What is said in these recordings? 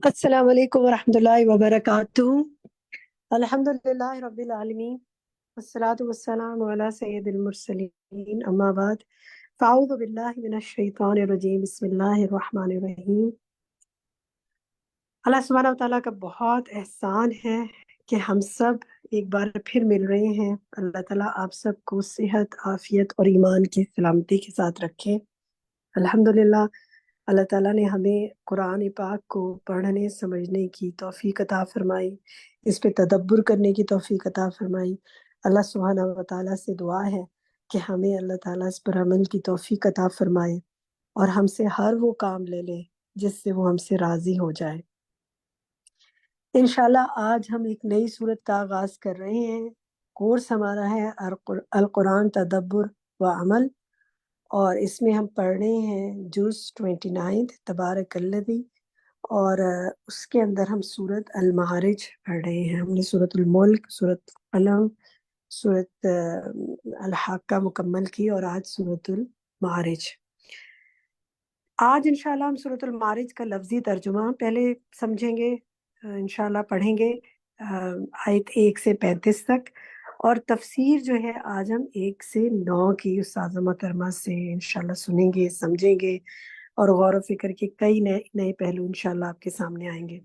السلام علیکم ورحمۃ اللہ وبرکاتہ۔ الحمد للہ رب العالمین والصلاة والسلام علی سید المرسلین، اما بعد فاعوذ باللہ من الشیطان الرجیم، بسم اللہ الرحمن الرحیم۔ اللہ سبحانہ و تعالیٰ کا بہت احسان ہے کہ ہم سب ایک بار پھر مل رہے ہیں۔ اللہ تعالیٰ آپ سب کو صحت، عافیت اور ایمان کی سلامتی کے ساتھ رکھے۔ الحمدللہ اللہ تعالیٰ نے ہمیں قرآن پاک کو پڑھنے سمجھنے کی توفیق عطا فرمائی، اس پہ تدبر کرنے کی توفیق عطا فرمائی۔ اللہ سبحانہ و تعالیٰ سے دعا ہے کہ ہمیں اللہ تعالیٰ اس پر عمل کی توفیق عطا فرمائے اور ہم سے ہر وہ کام لے لے جس سے وہ ہم سے راضی ہو جائے۔ انشاءاللہ آج ہم ایک نئی صورت کا آغاز کر رہے ہیں۔ کورس ہمارا ہے القرآن تدبر و عمل، اور اس میں ہم پڑھ رہے ہیں جز 29 تبارک الذی، اور اس کے اندر ہم سورت المعارج پڑھ رہے ہیں۔ ہم نے سورت الملک، سورت قلم، سورت الحاقہ مکمل کی، اور آج سورت المعارج۔ آج انشاءاللہ ہم سورت المعارج کا لفظی ترجمہ پہلے سمجھیں گے، انشاءاللہ پڑھیں گے آیت 1 سے 35 تک، اور تفسیر جو ہے آج ہم 1 سے 9 کی استاذہ محترمہ سے انشاءاللہ سنیں گے، سمجھیں گے، اور غور و فکر کے کئی نئے پہلو انشاءاللہ آپ کے سامنے آئیں گے۔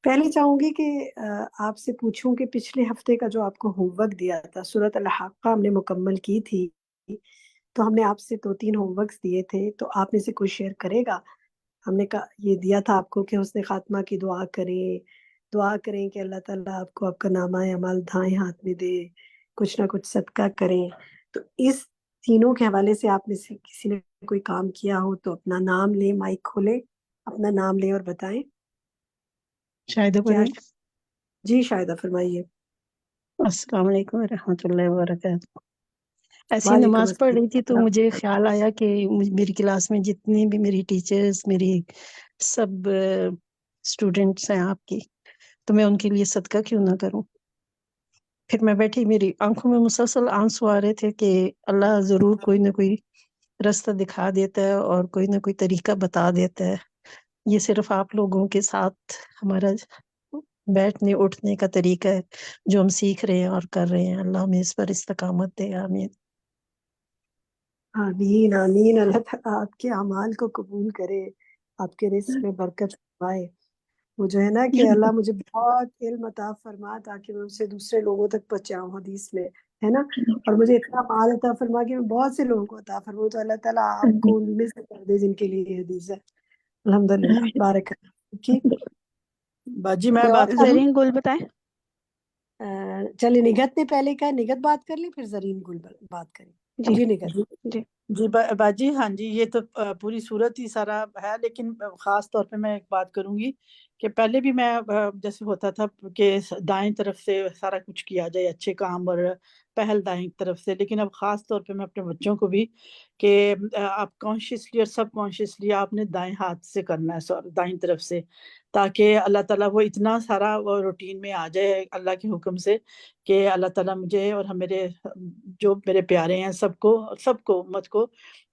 پہلے چاہوں گی کہ آپ سے پوچھوں کہ پچھلے ہفتے کا جو آپ کو ہوم ورک دیا تھا، سورت الحاقہ ہم نے مکمل کی تھی، تو ہم نے آپ سے 2-3 ہوم ورکس دیے تھے، تو آپ میں سے کوئی شیئر کرے گا؟ ہم نے یہ دیا تھا آپ کو کہ حسن خاتمہ کی دعا کریں کہ اللہ تعالیٰ آپ کو آپ کا نامہ اعمال دائیں ہاتھ میں دے، کچھ نہ کچھ صدقہ کریں۔ تو اس تینوں کے حوالے سے آپ میں سے کسی نے کوئی کام کیا ہو تو اپنا نام لیں، مائک کھولیں، اپنا نام لیں اور بتائیں۔ شاہدہ کیا؟ پروین۔ جی شاہدہ فرمائیے۔ السلام علیکم ورحمۃ اللہ وبرکاتہ۔ ایسی وعلیکم نماز پڑھ السلام۔ رہی تھی تو مجھے خیال آیا کہ میری کلاس میں جتنی بھی میری ٹیچرز، میری سب اسٹوڈنٹس ہیں آپ کی، تو میں ان کے لیے صدقہ کیوں نہ کروں۔ پھر میں بیٹھی، میری آنکھوں میں مسلسل آنسو آ رہے تھے کہ اللہ ضرور کوئی نہ کوئی رستہ دکھا دیتا ہے اور کوئی نہ کوئی طریقہ بتا دیتا ہے۔ یہ صرف آپ لوگوں کے ساتھ ہمارا بیٹھنے اٹھنے کا طریقہ ہے جو ہم سیکھ رہے ہیں اور کر رہے ہیں۔ اللہ ہمیں اس پر استقامت دے، آمین۔ آمین آمین۔ اللہ تعالیٰ آپ کے اعمال کو قبول کرے، آپ کے رزق میں برکت فرمائے۔ وہ جو ہے نا کہ اللہ مجھے بہت علم عطا فرما تاکہ میں اسے دوسرے لوگوں تک پہنچاؤں، حدیث میں ہے نا، اور مجھے اتنا مال عطا فرما کہ میں بہت سے لوگوں کو عطا فرماؤں، تو اللہ تعالیٰ آپ کو ان میں سے کر دے جن کے لیے یہ حدیث ہے۔ الحمدللہ، بارک اللہ ٹھیک۔ باجی میں کوئی اور بات کروں؟ زرین گل بتائیں۔ چلے نگہت نے پہلے کہا، نگہت بات کر لیں پھر زرین گل بات کریں۔ جی جی نگہت۔ جی جی باجی، ہاں جی، یہ تو پوری صورت ہی سارا ہے، لیکن خاص طور پہ میں ایک بات کروں گی کہ پہلے بھی میں جیسے ہوتا تھا کہ دائیں طرف سے سارا کچھ کیا جائے، اچھے کام اور پہل دائیں طرف سے، لیکن اب خاص طور پہ میں اپنے بچوں کو بھی کہ آپ کانشیسلی اور سب کانشیسلی آپ نے دائیں ہاتھ سے کرنا ہے، دائیں طرف سے، تاکہ اللہ تعالیٰ وہ اتنا سارا وہ روٹین میں آ جائے اللہ کے حکم سے کہ اللہ تعالیٰ مجھے اور میرے جو میرے پیارے ہیں سب کو امت کو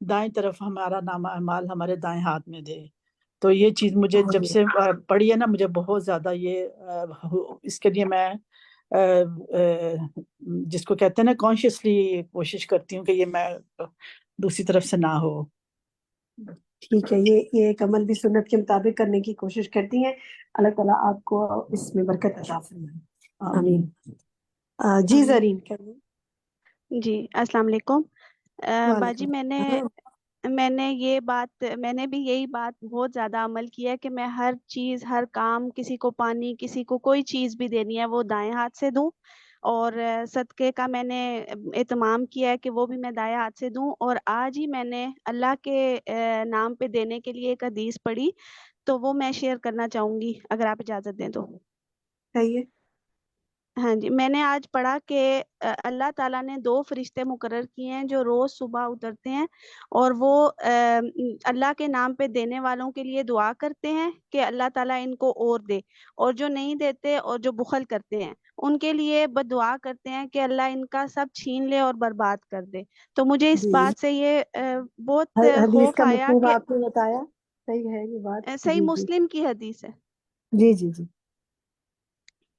دائیں طرف ہمارا نامہ اعمال ہمارے دائیں ہاتھ میں دے۔ تو یہ چیز مجھے جب سے پڑھی ہے نا، مجھے بہت زیادہ یہ اس کے لیے میں جس کو کہتے ہیں نا کانشیسلی کوشش کرتی ہوں کہ یہ میں دوسری طرف سے نہ ہو۔ ٹھیک ہے، یہ ایک عمل بھی سنت کے مطابق کرنے کی کوشش کرتی ہیں۔ اللہ تعالیٰ آپ کو اس میں برکت عطا فرمائے، آمین۔ جی زرین کہیے۔ جی السلام علیکم۔ باجی میں نے بھی یہی بات بہت زیادہ عمل کیا ہے کہ میں ہر چیز، ہر کام، کسی کو پانی، کسی کو کوئی چیز بھی دینی ہے وہ دائیں ہاتھ سے دوں، اور صدقے کا میں نے اہتمام کیا ہے کہ وہ بھی میں دائیں ہاتھ سے دوں۔ اور آج ہی میں نے اللہ کے نام پہ دینے کے لیے ایک حدیث پڑھی، تو وہ میں شیئر کرنا چاہوں گی اگر آپ اجازت دیں تو۔ کہیے۔ ہاں جی، میں نے آج پڑھا کہ اللہ تعالیٰ نے 2 فرشتے مقرر کیے ہیں جو روز صبح اترتے ہیں، اور وہ اللہ کے نام پہ دینے والوں کے لیے دعا کرتے ہیں کہ اللہ تعالیٰ ان کو اور دے، اور جو نہیں دیتے اور جو بخل کرتے ہیں ان کے لیے بد دعا کرتے ہیں کہ اللہ ان کا سب چھین لے اور برباد کر دے۔ تو مجھے اس بات سے یہ بہت حدیث خوف کا آیا مفہوم کہ آپ نے بتایا، صحیح ہے یہ بات؟ صحیح جی جی مسلم کی حدیث ہے۔ جی جی جی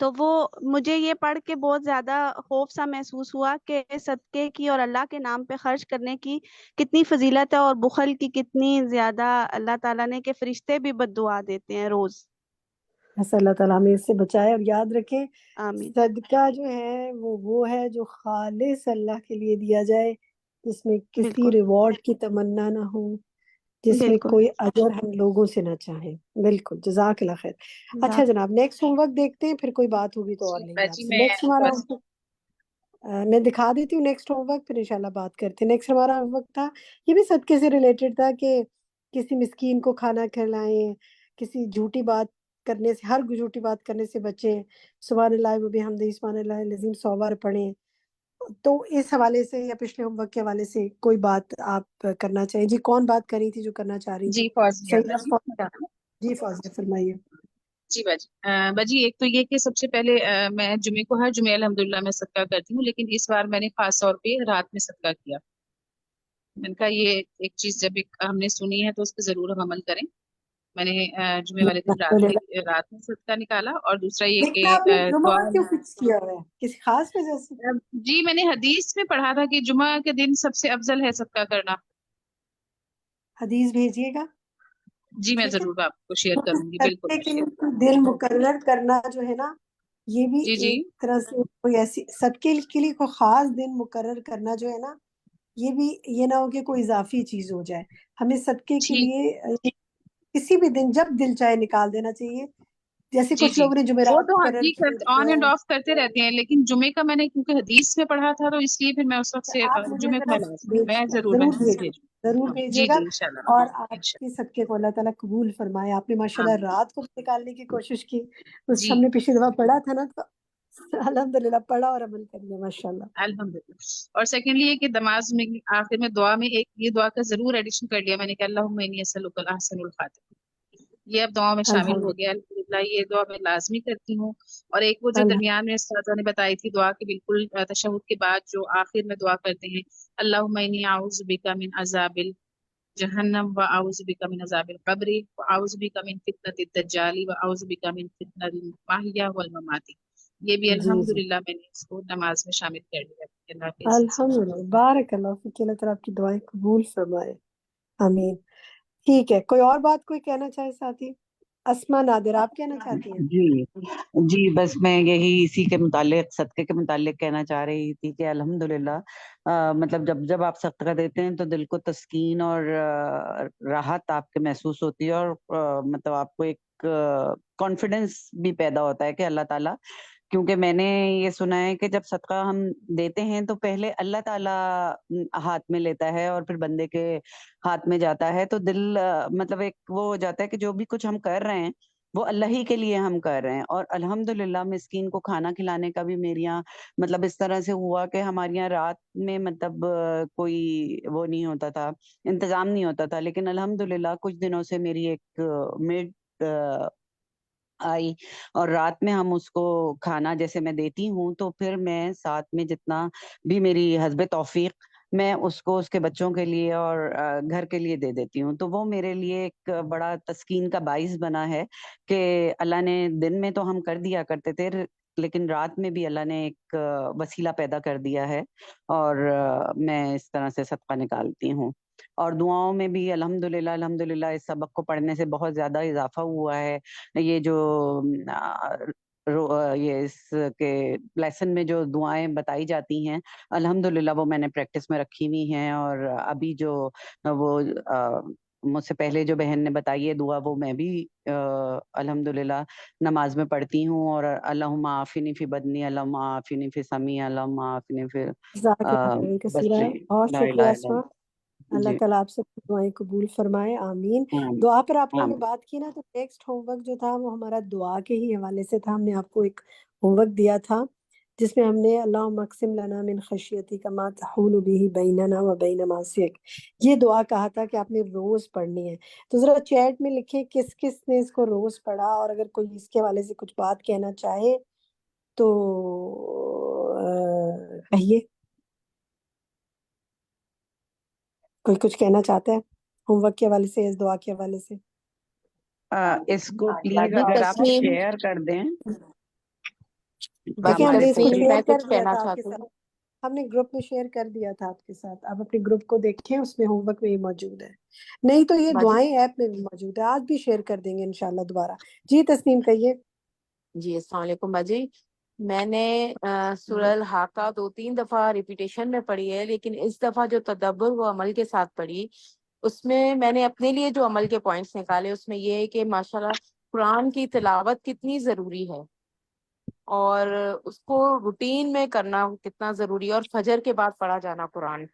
تو وہ مجھے یہ پڑھ کے بہت زیادہ خوف سا محسوس ہوا کہ صدقے کی اور اللہ کے نام پہ خرچ کرنے کی کتنی فضیلت ہے، اور بخل کی کتنی زیادہ اللہ تعالیٰ نے، کہ فرشتے بھی بد دعا دیتے ہیں روز۔ بس اللہ تعالیٰ ہمیں اس سے بچائے، اور یاد رکھیں آمین۔ صدقہ جو ہے وہ ہے جو خالص اللہ کے لیے دیا جائے، جس میں کسی بالکل ریوارڈ کی تمنا نہ ہو، جس میں بالکل۔ کوئی اجر ہم لوگوں سے نہ چاہیں۔ بالکل، جزاک اللہ خیر۔ اچھا جزاک جناب، نیکسٹ ہوم ورک دیکھتے ہیں، پھر کوئی بات ہوگی تو اور جی لیں گے آپ باجی سے۔ میں نیکسٹ ہمارا بس میں دکھا دیتی ہوں نیکسٹ ہوم ورک، پھر انشاءاللہ بات کرتے ہیں۔ نیکسٹ ہمارا ہوم ورک تھا، یہ بھی صدقے سے ریلیٹڈ تھا، کہ کسی مسکین کو کھانا کھلائیں، کسی جھوٹی بات کرنے سے، ہر جھوٹی بات کرنے سے بچیں، سبحان اللہ و بحمدہ سبحان اللہ العظیم 100 بار پڑھیں۔ تو اس حوالے سے یا پچھلے ہوم ورک کے حوالے سے کوئی بات آپ کرنا چاہیں؟ جی کون بات کر رہی تھی جو کرنا چاہ رہی جی تھی؟ فوزیہ سیدہ باجی فوزیہ۔ جی فوزیہ فرمائیے۔ جی باجی باجی ایک تو یہ کہ سب سے پہلے میں جمعے کو ہر جمعے الحمدللہ میں صدقہ کرتی ہوں، لیکن اس بار میں نے خاص طور پہ رات میں صدقہ کیا۔ میں نے کہا یہ ایک چیز جب ہم نے سنی ہے تو اس پہ ضرور ہم عمل کریں۔ میں نے جمعے والے دن الحمدللہ۔ رات میں صدقہ نکالا، اور دوسرا یہ لیکن کہ آپ نے جمعہ دعا کیوں فکس کیا ہوا ہے؟ کسی خاص وجہ سے؟ جی میں نے حدیث میں پڑھا تھا کہ جمعہ کے دن سب سے افضل ہے صدقہ کرنا۔ حدیث بھیجیے گا، جی میں ٹھیک ہے؟ ضرور آپ کو شیئر کروں گی، بالکل صدقے کے لیے دل مقرر کرنا جو ہے نا، یہ بھی جی جی ایک طرح سے کوئی ایسی صدقے کے لیے کوئی خاص دن مقرر کرنا جو ہے نا، یہ بھی یہ نہ ہو کہ کوئی اضافی چیز ہو جائے۔ ہمیں صدقے کے ٹھیک لیے کسی بھی دن جب دل چاہے نکال دینا چاہیے، جیسے جی کچھ جی لوگوں نے وہ جمعرات تو مقرر جی کیے آن ہوئے اینڈ ہیں۔ آف کرتے رہتے ہیں، لیکن جمعے کا میں نے کیونکہ حدیث میں پڑھا تھا تو اس لیے پھر میں اس وقت سے آپ مجھے جمعے کو ذرا میں لازم میں بھیجیے گا، ضرور میں ضرور حدیث بھیجیے بھیجوں۔ گا، ضرور بھیجیے جی گا، جی انشاءاللہ اور آپ انشاءاللہ کے صدقے کو اللہ تعالیٰ قبول فرمائے۔ آپ نے ماشاءاللہ آمین۔ رات کو بھی نکالنے کی کوشش کی، اس جی ہم نے پچھلی دفعہ پڑھا تھا نا، تو الحمدللہ پڑھا اور عمل کر لیا ماشاءاللہ۔ الحمدللہ۔ اور سیکنڈلی یہ کہ نماز میں آخر میں دعا میں ایک یہ دعا کا ضرور ایڈیشن کر لیا میں نے کہ اللہم انی اسألک الاحسن الخاتمہ، یہ اب دعاؤں میں شامل ہو الحمد گیا الحمدللہ، یہ دعا میں لازمی کرتی ہوں۔ اور ایک وہ جو الحمد درمیان میں استاذہ نے بتائی تھی دعا کے بالکل تشہد کے بعد جو آخر میں دعا کرتے ہیں، اللہم انی اعوذ بک من عذاب جہنم و اعوذ بک من عذاب القبر و اعوذ بک من فتنۃ الدجال و اعوذ بک من فتنۃ المحیا والممات، یہ بھی جی جی الحمدللہ میں نے اس کو نماز میں شامل کر لیا اللہ کے اذن سے۔ الحمدللہ، بارک اللہ فیک، اللہ تعالیٰ آپ کی دعائیں قبول فرمائے، آمین۔ ٹھیک ہے، کوئی اور بات کوئی کہنا چاہے ساتھی؟ اسما نادر، آپ کہنا چاہتی ہیں؟ جی جی بس میں یہی اسی کے متعلق صدقے کے متعلق کہنا چاہ رہی تھی کہ الحمدللہ مطلب جب آپ صدقہ دیتے ہیں تو دل کو تسکین اور راحت آپ کے محسوس ہوتی ہے، اور مطلب آپ کو ایک کانفیڈنس بھی پیدا ہوتا ہے کہ اللہ تعالیٰ، کیونکہ میں نے یہ سنا ہے کہ جب صدقہ ہم دیتے ہیں تو پہلے اللہ تعالیٰ ہاتھ میں لیتا ہے اور پھر بندے کے ہاتھ میں جاتا ہے، تو دل مطلب ایک وہ ہو جاتا ہے کہ جو بھی کچھ ہم کر رہے ہیں وہ اللہ ہی کے لیے ہم کر رہے ہیں۔ اور الحمدللہ مسکین کو کھانا کھلانے کا بھی میرے یہاں مطلب اس طرح سے ہوا کہ ہمارے یہاں رات میں مطلب کوئی وہ نہیں ہوتا تھا، انتظام نہیں ہوتا تھا، لیکن الحمدللہ کچھ دنوں سے میری ایک میڈ آئی، اور رات میں ہم اس کو کھانا جیسے میں دیتی ہوں تو پھر میں ساتھ میں جتنا بھی میری حسب توفیق میں اس کو اس کے بچوں کے لیے اور گھر کے لیے دے دیتی ہوں، تو وہ میرے لیے ایک بڑا تسکین کا باعث بنا ہے کہ اللہ نے دن میں تو ہم کر دیا کرتے تھے، لیکن رات میں بھی اللہ نے ایک وسیلہ پیدا کر دیا ہے، اور میں اس طرح سے صدقہ نکالتی ہوں۔ اور دعاؤں میں بھی الحمدللہ اس سبق کو پڑھنے سے بہت زیادہ اضافہ ہوا ہے۔ یہ جو یہ اس کے لیسن میں جو دعائیں بتائی جاتی ہیں الحمدللہ وہ میں نے پریکٹس میں رکھی ہوئی ہیں، اور ابھی جو وہ مجھ سے پہلے جو بہن نے بتائی ہے دعا وہ میں بھی الحمدللہ نماز میں پڑھتی ہوں، اور اللہم عافنی فی بدنی، اللہم عافنی فی سمی، اللہم عافنی فی جزاک اللہ خیر کثیرا، بصری، بہت لا شکریہ الہ الا اسما، اللہ۔ اللہ جی تعالیٰ آپ سے دعائیں قبول فرمائے، آمین۔ آمین دعا پر آپ لوگوں نے آمین۔ بات کی نا، تو نیکسٹ ہوم ورک جو تھا وہ ہمارا دعا کے ہی حوالے سے تھا۔ ہم نے آپ کو ایک ہوم ورک دیا تھا جس میں ہم نے اللہم اقسم لنا من خشیتک ما تحول به بیننا و بین معصیتک، یہ دعا کہا تھا کہ آپ نے روز پڑھنی ہے۔ تو ذرا چیٹ میں لکھیں کس کس نے اس کو روز پڑھا، اور اگر کوئی اس کے حوالے سے کچھ بات کہنا چاہے تو کہیے، کوئی کچھ کہنا چاہتا ہے ہوم ورک کے حوالے سے، اس دعا کے حوالے سے؟ اس کو پلیز باجی اگر آپ تسنیم شیئر کر دیں. دیکھیں باجی ہم نے اس کو تسنیم میں شیئر کر کچھ دیا کہنا تھا آپ کے چاہتی ہوں. ساتھ، ہم نے گروپ میں شیئر کر دیا تھا آپ کے ساتھ، آپ اپنے گروپ کو دیکھیں، اس میں ہوم ورک میں یہ موجود ہے، نہیں تو یہ باجی دعائیں ایپ میں بھی موجود ہے، آج بھی شیئر کر دیں گے انشاءاللہ دوبارہ. جی تسنیم کہیے. جی السلام علیکم باجی. میں نے سورہ الحاقہ 2-3 دفعہ ریپیٹیشن میں پڑھی ہے، لیکن اس دفعہ جو تدبر و عمل کے ساتھ پڑھی، اس میں نے اپنے لیے جو عمل کے پوائنٹس نکالے، اس میں یہ ہے کہ ماشاءاللہ قرآن کی تلاوت کتنی ضروری ہے اور اس کو روٹین میں کرنا کتنا ضروری ہے، اور فجر کے بعد پڑھا جانا قرآن.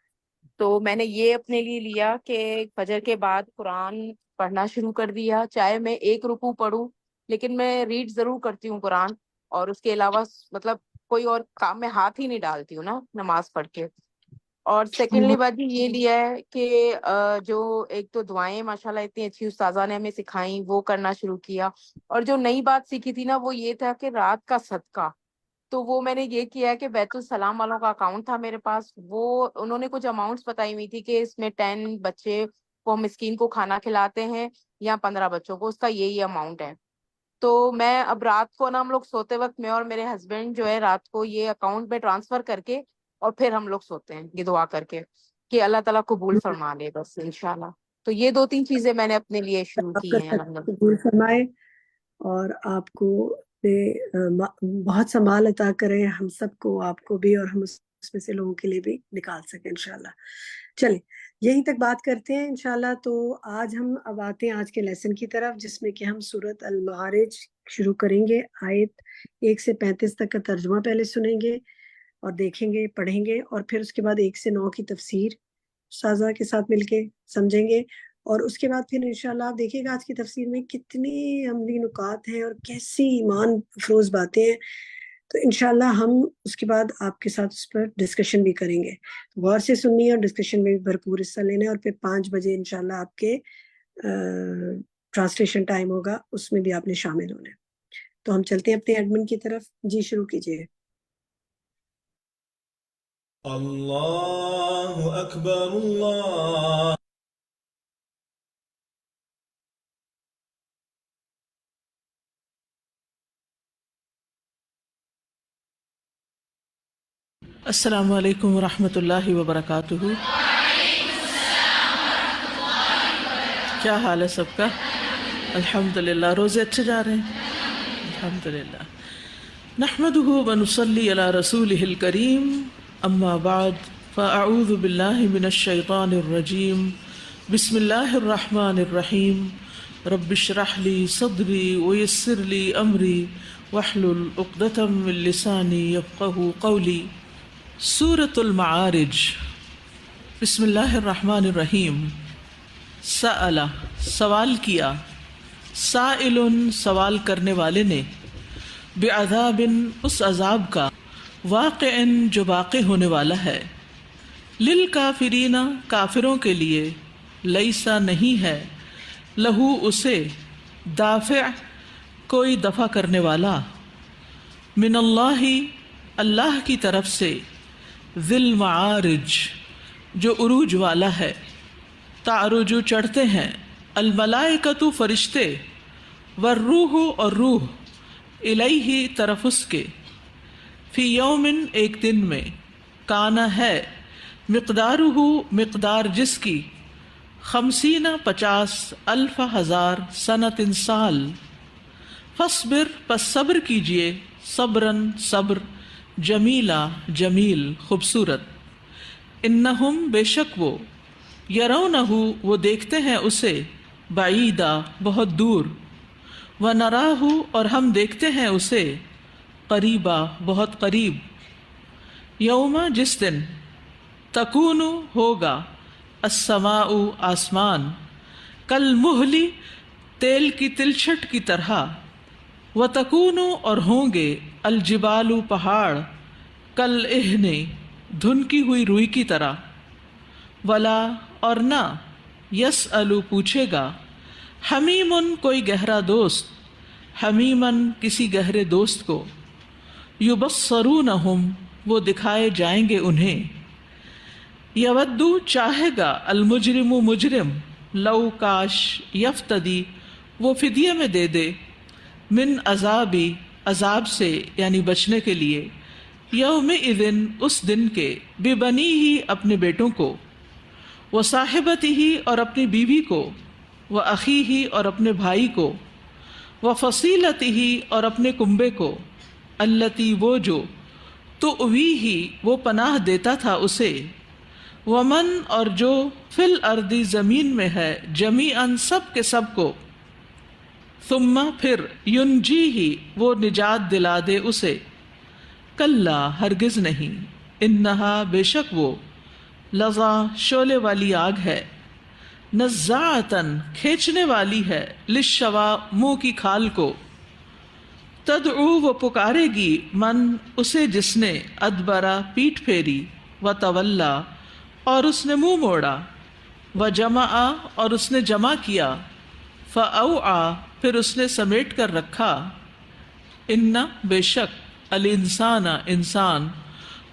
تو میں نے یہ اپنے لیے لیا کہ فجر کے بعد قرآن پڑھنا شروع کر دیا، چاہے میں ایک رکوع پڑھوں، لیکن میں ریڈ ضرور کرتی ہوں قرآن، اور اس کے علاوہ مطلب کوئی اور کام میں ہاتھ ہی نہیں ڈالتی ہوں نا نماز پڑھ کے. اور سیکنڈلی بات یہ لیا ہے کہ جو ایک تو دعائیں ماشاءاللہ اتنی اچھی استاذہ نے ہمیں سکھائیں، وہ کرنا شروع کیا. اور جو نئی بات سیکھی تھی نا، وہ یہ تھا کہ رات کا صدقہ، تو وہ میں نے یہ کیا ہے کہ بیت السلام والوں کا اکاؤنٹ تھا میرے پاس، وہ انہوں نے کچھ اماؤنٹس بتائی ہوئی تھی کہ اس میں 10 بچے کو مسکین کو کھانا کھلاتے ہیں یا 15 بچوں کو، اس کا یہی اماؤنٹ ہے. تو میں اب رات کو نا، ہم لوگ سوتے وقت میں اور میرے ہسبینڈ جو ہے رات کو یہ اکاؤنٹ میں ٹرانسفر کر کے اور پھر ہم لوگ سوتے ہیں یہ دعا کر کے کہ اللہ تعالیٰ قبول فرما لے بس انشاءاللہ. تو یہ 2-3 چیزیں میں نے اپنے لیے شروع آپ کی کا ہیں سب الحمدللہ. قبول فرمائے اور آپ کو بہت سمال عطا کریں، ہم سب کو، آپ کو بھی، اور ہم اس میں سے لوگوں کے لیے بھی نکال سکیں انشاءاللہ. چلیں یہیں تک بات کرتے ہیں انشاءاللہ. تو آج ہم اب آتے ہیں آج کے لیسن کی طرف، جس میں کہ ہم سورۃ المعارج شروع کریں گے. آیت 1 سے 35 تک کا ترجمہ پہلے سنیں گے اور دیکھیں گے، پڑھیں گے، اور پھر اس کے بعد 1 سے 9 کی تفسیر استاذہ کے ساتھ مل کے سمجھیں گے. اور اس کے بعد پھر انشاءاللہ آپ دیکھیے گا آج کی تفسیر میں کتنی عملی نکات ہیں اور کیسی ایمان افروز باتیں ہیں. تو انشاءاللہ ہم اس کے بعد آپ کے ساتھ اس پر ڈسکشن بھی کریں گے. غور سے سننی ہے اور ڈسکشن میں بھی بھرپور حصہ لینا ہے. اور پھر 5 بجے انشاءاللہ آپ کے ٹرانسلیشن ٹائم ہوگا، اس میں بھی آپ نے شامل ہونا ہے. تو ہم چلتے ہیں اپنے ایڈمن کی طرف. جی شروع کیجیے. اللہ اکبر اللہ. السلام علیکم ورحمۃ اللہ وبرکاتہ. کیا حال ہے سب کا؟ الحمدللہ. روزے اچھے جا رہے ہیں؟ الحمدللہ. نحمده ونصلی علی رسولہ الکریم. اما بعد فاعوذ باللہ من الشیطان الرجیم. بسم اللہ الرحمن الرحیم. رب اشرح لی صدری ویسر لی امری واحلل عقدۃ من لسانی یفقہوا قولی. سورۃ المعارج. بسم اللہ الرحمن الرحیم. سأل سوال کیا، سائل سوال کرنے والے نے، بعذاب اس عذاب کا، واقع جو واقع ہونے والا ہے، للکافرین کافروں کے لیے، لیسا نہیں ہے، لہو اسے، دافع کوئی دفع کرنے والا، من اللہ اللہ کی طرف سے، ذی المعارج جو عروج والا ہے. تعرج چڑھتے ہیں، الملائکۃ فرشتے، والروح اور روح، الیہ طرف اس کے، فی یومن ایک دن میں، کانا ہے، مقدارہ مقدار جس کی، 50 50 الف ہزار، سنۃ سال، فاصبر پس صبر کیجئے، صبرن صبر، جمیلا جمیل خوبصورت، انہم بے شک وہ، یرونہ وہ دیکھتے ہیں اسے، بعیدا بہت دور، ونراہ اور ہم دیکھتے ہیں اسے، قریبا بہت قریب. یوم جس دن، تکون ہوگا، السماء آسمان، کالمہل تیل کی تلچھٹ کی طرح، وتکون اور ہوں گے، الجبال پہاڑ، کالعہن دھنکی ہوئی روئی کی طرح، ولا اور نہ، یسألو پوچھے گا، حمیم کوئی گہرا دوست، حمیمن کسی گہرے دوست کو، یبصرونہم وہ دکھائے جائیں گے انہیں، یودو چاہے گا، المجرم مجرم، لو کاش، یفتدی وہ فدیے میں دے دے، من عذابی عذاب سے یعنی بچنے کے لیے، یوم اذن اس دن کے، ببنی ہی اپنے بیٹوں کو، و صاحبتی ہی اور اپنی بیوی کو، و اخی ہی اور اپنے بھائی کو، و فصیلتی ہی اور اپنے کنبے کو، التی وہ جو، تؤوی ہی وہ پناہ دیتا تھا اسے، ومن اور جو، فی الارض زمین میں ہے، جمیعاً سب کے سب کو، ثم پھر، ینجی ہی وہ نجات دلا دے اسے، کلا ہرگز نہیں، انہا بے شک وہ، لظا شعلے والی آگ ہے، نزاعتن کھینچنے والی ہے، للشوا منہ کی کھال کو، تدعو وہ پکارے گی، من اسے جس نے، ادبرا پیٹھ پھیری، وتولا اور اس نے منہ موڑا، وجمع اور اس نے جمع کیا، فاوعى پھر اس نے سمیٹ کر رکھا، ان بے شک، الانسان انسان،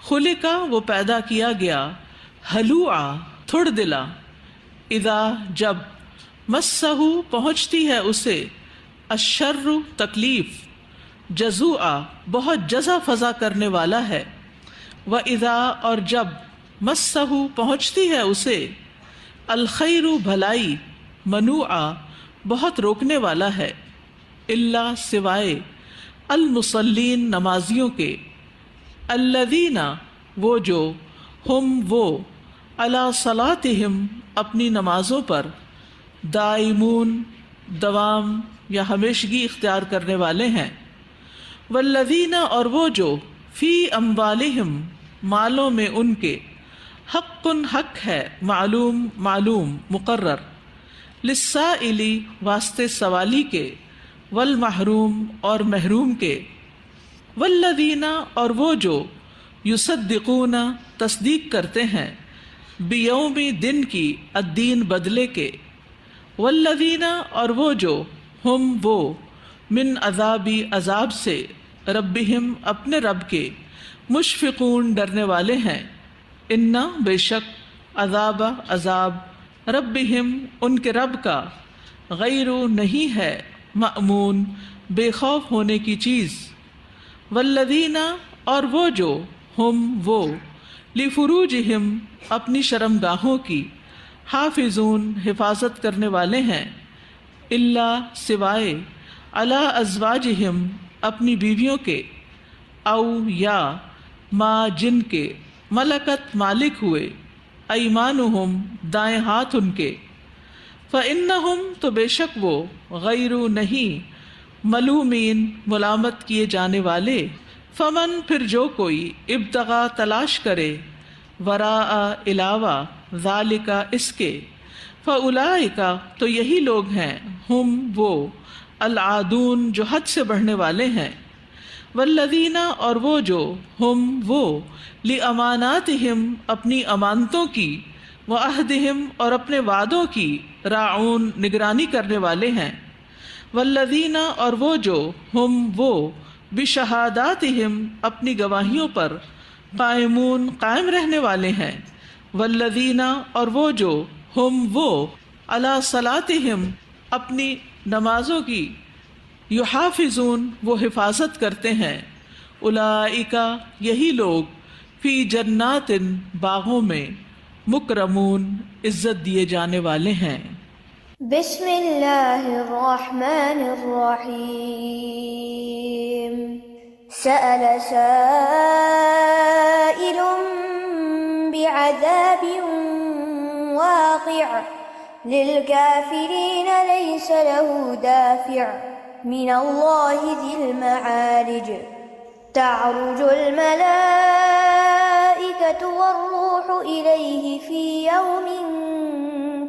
خلقا وہ پیدا کیا گیا، ہلوعا تھڑ دلا، اذا جب، مسہ پہنچتی ہے اسے، الشر تکلیف، جزوعا بہت جزا فضا کرنے والا ہے، واذا اور جب، مسہ پہنچتی ہے اسے، الخیر بھلائی، منوعا بہت روکنے والا ہے، الا سوائے، المصلین نمازیوں کے، الذین وہ جو، ہم وہ، علی صلاتہم اپنی نمازوں پر، دائمون دوام یا ہمیشگی اختیار کرنے والے ہیں، والذین اور وہ جو، فی اموالہم مالوں میں ان کے، حق حق ہے، معلوم معلوم مقرر، للسائلی واسطے سوالی کے، والمحروم اور محروم کے، والذین اور وہ جو، یصدقون تصدیق کرتے ہیں، بیوم دن کی، الدین بدلے کے، والذین اور وہ جو، ہم وہ، من عذابی عذاب سے، ربہم اپنے رب کے، مشفقون ڈرنے والے ہیں، انا بے شک، عذاب عذاب، ربہم ان کے رب کا، غیر نہیں ہے، مأمون بے خوف ہونے کی چیز، والذین اور وہ جو، ہم وہ، لفروجہم اپنی شرمگاہوں کی، حافظون حفاظت کرنے والے ہیں، الا سوائے، علی ازواجہم اپنی بیویوں کے، او یا، ما جن کے، ملکت مالک ہوئے، ایمانہم دائیں ہاتھ ان کے، فإنہم تو بے شک وہ، غیر نہیں، ملومین ملامت کیے جانے والے، فمن پھر جو کوئی، ابتغا تلاش کرے، وراء علاوہ، ذالک اس کے، فاولئک تو یہی لوگ ہیں، ہم وہ، العادون جو حد سے بڑھنے والے ہیں، والذین اور وہ جو، ہم وہ، لاماناتہم اپنی امانتوں کی، وعہدہم اور اپنے وعدوں کی، راعون نگرانی کرنے والے ہیں، والذین اور وہ جو، ہم وہ، بشہاداتہم اپنی گواہیوں پر، قائمون قائم رہنے والے ہیں، والذین اور وہ جو، ہم وہ، علی صلاتہم اپنی نمازوں کی، یحافظون وہ حفاظت کرتے ہیں، اولئک یہی لوگ، فی جنات باغوں میں، مکرمون عزت دیے جانے والے ہیں۔ بسم اللہ الرحمن الرحیم سأل سائل بعذاب واقع للكافرين ليس له دافع من الله ذي المعارج تعرج الملائكة والروح إليه في يوم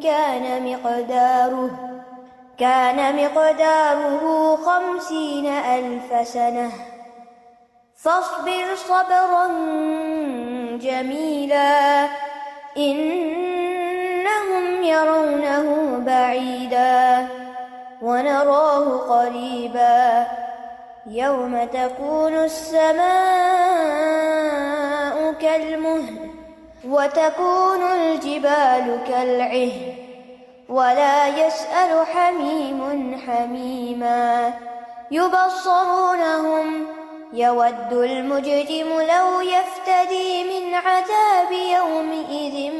كان مقداره 50,000 سنة فاصبر صبرا جميلا إنهم يرونه بعيدا ونراه قريبا يوم تكون السماء كالمهل وتكون الجبال كالعهن ولا يسأل حميم حميما يبصرونهم يود المجرم لو يفتدي من عذاب يومئذ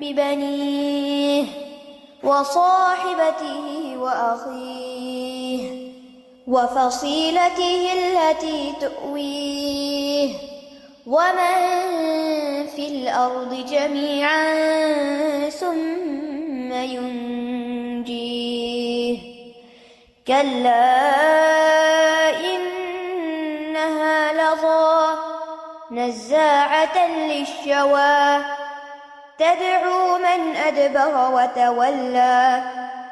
ببنيه وصاحبته وأخيه وفصيلته التي تؤويه ومن في الأرض جميعا ثم ينجيه كلا إنها لظى نزاعة للشوى تدعو من أدبر وتولى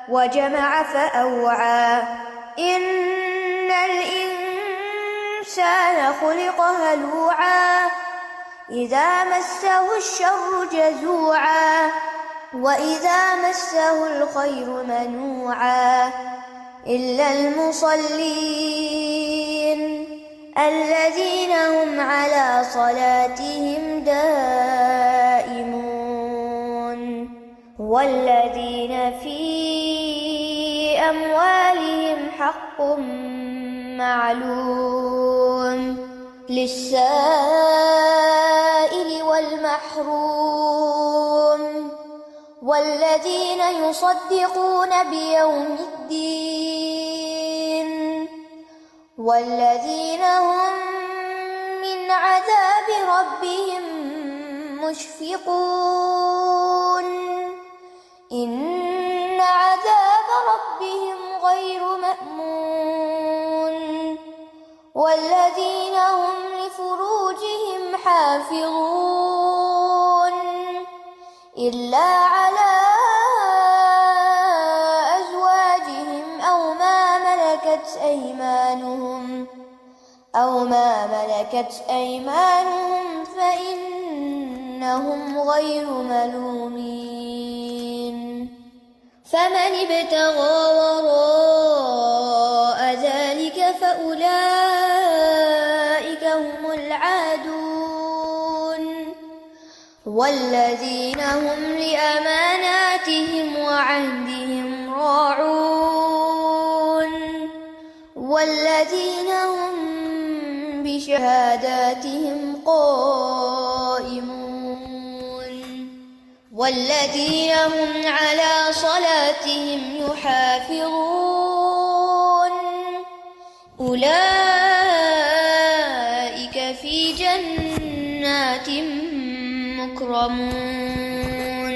وجمع فأوعى إن الإنسان خلق هلوعا إذا مسه الشر جزوعا وإذا مسه الخير منوعا إلا المصلين الذين هم على صلاتهم دائمون والذين في أموالهم حق معلوم للسائل والمحروم والذين يصدقون بيوم الدين والذين هم من عذاب ربهم مشفقون إن عذاب ربهم غير مأمون والذين هم لفروجهم حافظون إلا على أزواجهم أو ما ملكت أيمانهم فإنهم غير ملومين فمن ابتغى وراء ذلك فأولئك هم العادون والذين هم لأماناتهم وعهدهم راعون والذين هم بشهاداتهم قائمون والذين هم على صلاتهم يحافظون أولئك في جنات مكرمون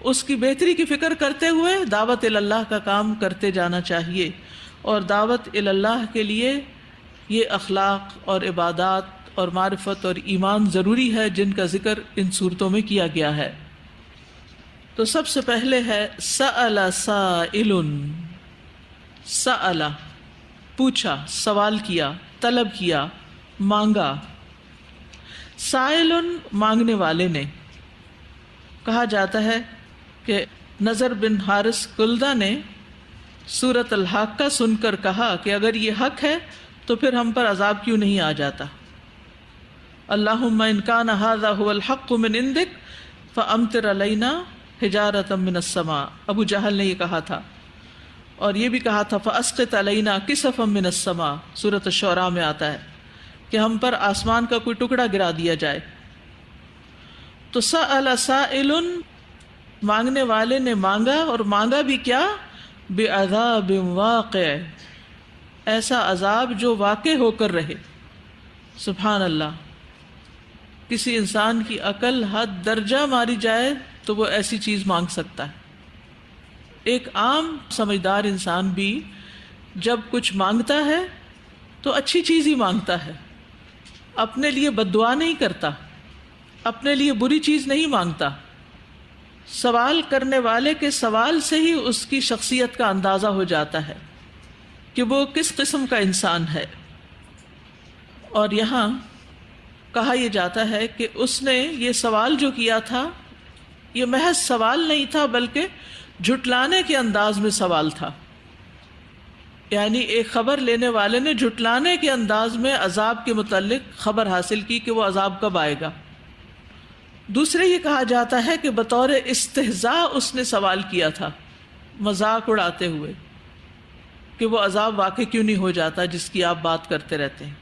اس کی بہتری کی فکر کرتے ہوئے دعوت اللہ کا کام کرتے جانا چاہیے. اور دعوت اللہ کے لیے یہ اخلاق اور عبادات اور معرفت اور ایمان ضروری ہے جن کا ذکر ان صورتوں میں کیا گیا ہے. تو سب سے پہلے ہے سأل سائل. سأل پوچھا، سوال کیا، طلب کیا، مانگا. سائل مانگنے والے نے. کہا جاتا ہے کہ نضر بن حارث کلدہ نے سورۃ الحاقہ سن کر کہا کہ اگر یہ حق ہے تو پھر ہم پر عذاب کیوں نہیں آ جاتا. اللہم ان کان ھذا ھو الحق من عندک فامطر علینا حجارۃ من السماء. ابو جہل نے یہ کہا تھا، اور یہ بھی کہا تھا فاسقط علینا کسفا من السماء. سورۃ الشعراء میں آتا ہے کہ ہم پر آسمان کا کوئی ٹکڑا گرا دیا جائے. تو سأل سائل مانگنے والے نے مانگا، اور مانگا بھی کیا؟ بعذاب واقع، ایسا عذاب جو واقع ہو کر رہے. سبحان اللہ. کسی انسان کی عقل حد درجہ ماری جائے تو وہ ایسی چیز مانگ سکتا ہے. ایک عام سمجھدار انسان بھی جب کچھ مانگتا ہے تو اچھی چیز ہی مانگتا ہے، اپنے لیے بد دعا نہیں کرتا، اپنے لیے بری چیز نہیں مانگتا. سوال کرنے والے کے سوال سے ہی اس کی شخصیت کا اندازہ ہو جاتا ہے کہ وہ کس قسم کا انسان ہے. اور یہاں کہا یہ جاتا ہے کہ اس نے یہ سوال جو کیا تھا یہ محض سوال نہیں تھا بلکہ جھٹلانے کے انداز میں سوال تھا. یعنی ایک خبر لینے والے نے جھٹلانے کے انداز میں عذاب کے متعلق خبر حاصل کی کہ وہ عذاب کب آئے گا. دوسرے یہ کہا جاتا ہے کہ بطور استہزاء اس نے سوال کیا تھا، مذاق اڑاتے ہوئے کہ وہ عذاب واقع کیوں نہیں ہو جاتا جس کی آپ بات کرتے رہتے ہیں.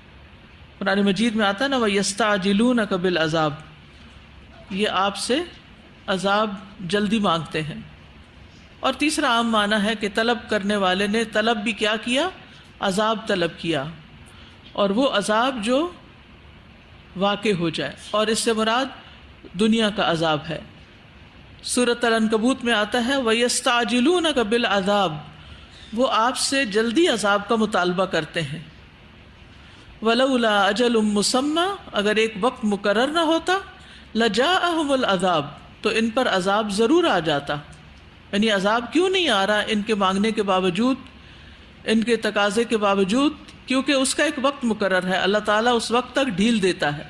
قرآن مجید میں آتا ہے نا وَيَسْتَعْجِلُونَكَ بِالْعَذَابِ، یہ آپ سے عذاب جلدی مانگتے ہیں. اور تیسرا عام معنی ہے کہ طلب کرنے والے نے طلب بھی کیا کیا؟ عذاب طلب کیا، اور وہ عذاب جو واقع ہو جائے. اور اس سے مراد دنیا کا عذاب ہے. سورۃ العنکبوت میں آتا ہے وَيَسْتَعْجِلُونَكَ بِالْعَذَابِ، وہ آپ سے جلدی عذاب کا مطالبہ کرتے ہیں. وَلَوْلَا أَجَلٌ مُّسَمًّى، اگر ایک وقت مقرر نہ ہوتا لَجَاءَهُمُ الْعَذَابُ، تو ان پر عذاب ضرور آ جاتا. یعنی عذاب کیوں نہیں آ رہا ان کے مانگنے کے باوجود، ان کے تقاضے کے باوجود؟ کیونکہ اس کا ایک وقت مقرر ہے، اللہ تعالیٰ اس وقت تک ڈھیل دیتا ہے.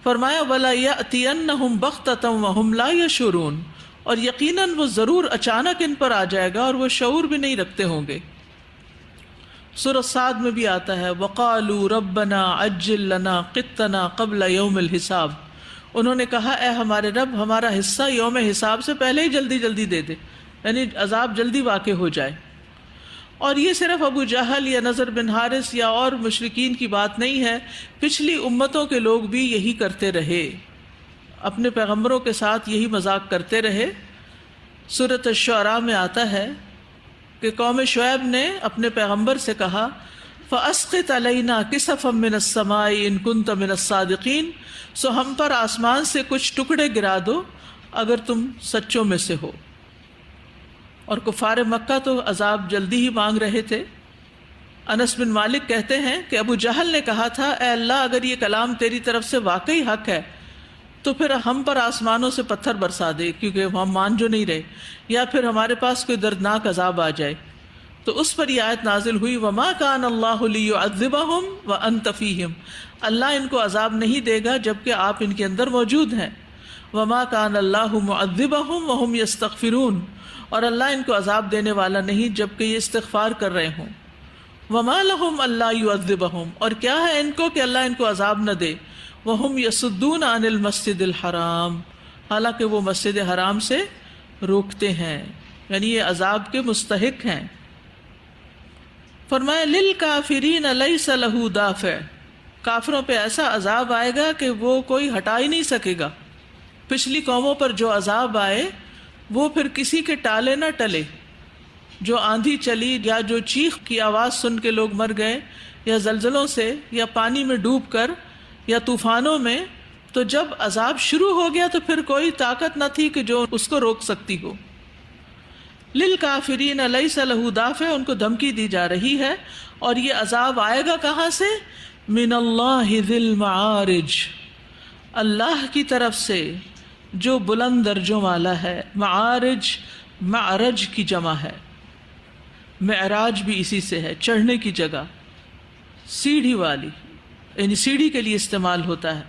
فرمایا وَلَا يَأْتِيَنَّهُمْ بَغْتَةً وَهُمْ لَا يَشْعُرُونَ، اور یقیناً وہ ضرور اچانک ان پر آ جائے گا اور وہ شعور بھی نہیں رکھتے ہوں گے. سورۃ صاد میں بھی آتا ہے وَقَالُوا رَبَّنَا عَجِّل لَنَا قِطَّنَا قَبْلَ يَوْمِ الْحِسَابِ، انہوں نے کہا اے ہمارے رب ہمارا حصہ یوم حساب سے پہلے ہی جلدی جلدی دے دے، یعنی عذاب جلدی واقع ہو جائے. اور یہ صرف ابو جہل یا نضر بن حارث یا اور مشرکین کی بات نہیں ہے، پچھلی امتوں کے لوگ بھی یہی کرتے رہے، اپنے پیغمبروں کے ساتھ یہی مذاق کرتے رہے. سورۃ الشعراء میں آتا ہے کہ قوم شعیب نے اپنے پیغمبر سے کہا فَأَسْقِطْ عَلَيْنَا كِسَفًا مِّنَ السَّمَاءِ إِن كُنتَ مِنَ الصَّادِقِينَ، سو ہم پر آسمان سے کچھ ٹکڑے گرا دو اگر تم سچوں میں سے ہو. اور کفار مکہ تو عذاب جلدی ہی مانگ رہے تھے. انس بن مالک کہتے ہیں کہ ابو جہل نے کہا تھا اے اللہ اگر یہ کلام تیری طرف سے واقعی حق ہے تو پھر ہم پر آسمانوں سے پتھر برسا دے، کیونکہ ہم مان جو نہیں رہے، یا پھر ہمارے پاس کوئی دردناک عذاب آ جائے. تو اس پر یہ آیت نازل ہوئی وَمَا كَانَ اللَّهُ لِيُعَذِّبَهُمْ وَأَنْتَ فِيهِمْ، اللہ ان کو عذاب نہیں دے گا جبکہ آپ ان کے اندر موجود ہیں. وَمَا كَانَ اللَّهُ مُعَذِّبَهُمْ وَهُمْ يَسْتَغْفِرُونَ، اور اللہ ان کو عذاب دینے والا نہیں جبکہ یہ استغفار کر رہے ہوں. وَمَا لَهُمْ أَلَّا يُعَذِّبَهُمْ، اور کیا ہے ان کو کہ اللہ ان کو عذاب نہ دے. وَهُمْ يَصُدُّونَ عَنِ الْمَسْجِدِ الْحَرَامِ، حالانکہ وہ مسجد حرام سے روکتے ہیں، یعنی یہ عذاب کے مستحق ہیں. فرمایا لِلْكَافِرِينَ لَيْسَ لَهُ دَافِعٌ، کافروں پہ ایسا عذاب آئے گا کہ وہ کوئی ہٹا ہی نہیں سکے گا. پچھلی قوموں پر جو عذاب آئے وہ پھر کسی کے ٹالے نہ ٹلے. جو آندھی چلی یا جو چیخ کی آواز سن کے لوگ مر گئے، یا زلزلوں سے، یا پانی میں ڈوب کر، یا طوفانوں میں، تو جب عذاب شروع ہو گیا تو پھر کوئی طاقت نہ تھی کہ جو اس کو روک سکتی ہو. للکافرین لیس لہ دافع، ان کو دھمکی دی جا رہی ہے. اور یہ عذاب آئے گا کہاں سے؟ من اللہ ذی المعارج، اللہ کی طرف سے جو بلند درجوں والا ہے. معارج معرج کی جمع ہے، معراج بھی اسی سے ہے، چڑھنے کی جگہ، سیڑھی والی، یعنی سیڑھی کے لیے استعمال ہوتا ہے.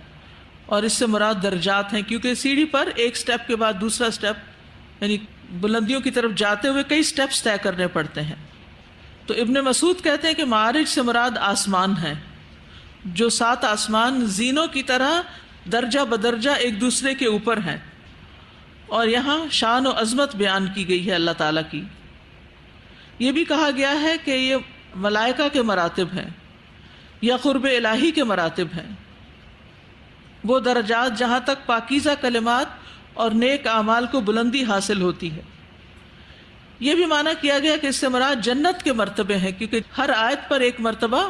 اور اس سے مراد درجات ہیں، کیونکہ سیڑھی پر ایک سٹیپ کے بعد دوسرا سٹیپ، یعنی بلندیوں کی طرف جاتے ہوئے کئی سٹیپس طے کرنے پڑتے ہیں. تو ابن مسعود کہتے ہیں کہ معارج سے مراد آسمان ہے، جو 7 آسمان زینوں کی طرح درجہ بدرجہ ایک دوسرے کے اوپر ہیں. اور یہاں شان و عظمت بیان کی گئی ہے اللہ تعالیٰ کی. یہ بھی کہا گیا ہے کہ یہ ملائکہ کے مراتب ہیں یا قرب الہی کے مراتب ہیں، وہ درجات جہاں تک پاکیزہ کلمات اور نیک اعمال کو بلندی حاصل ہوتی ہے. یہ بھی معنی کیا گیا کہ اس سے مراد جنت کے مرتبے ہیں، کیونکہ ہر آیت پر ایک مرتبہ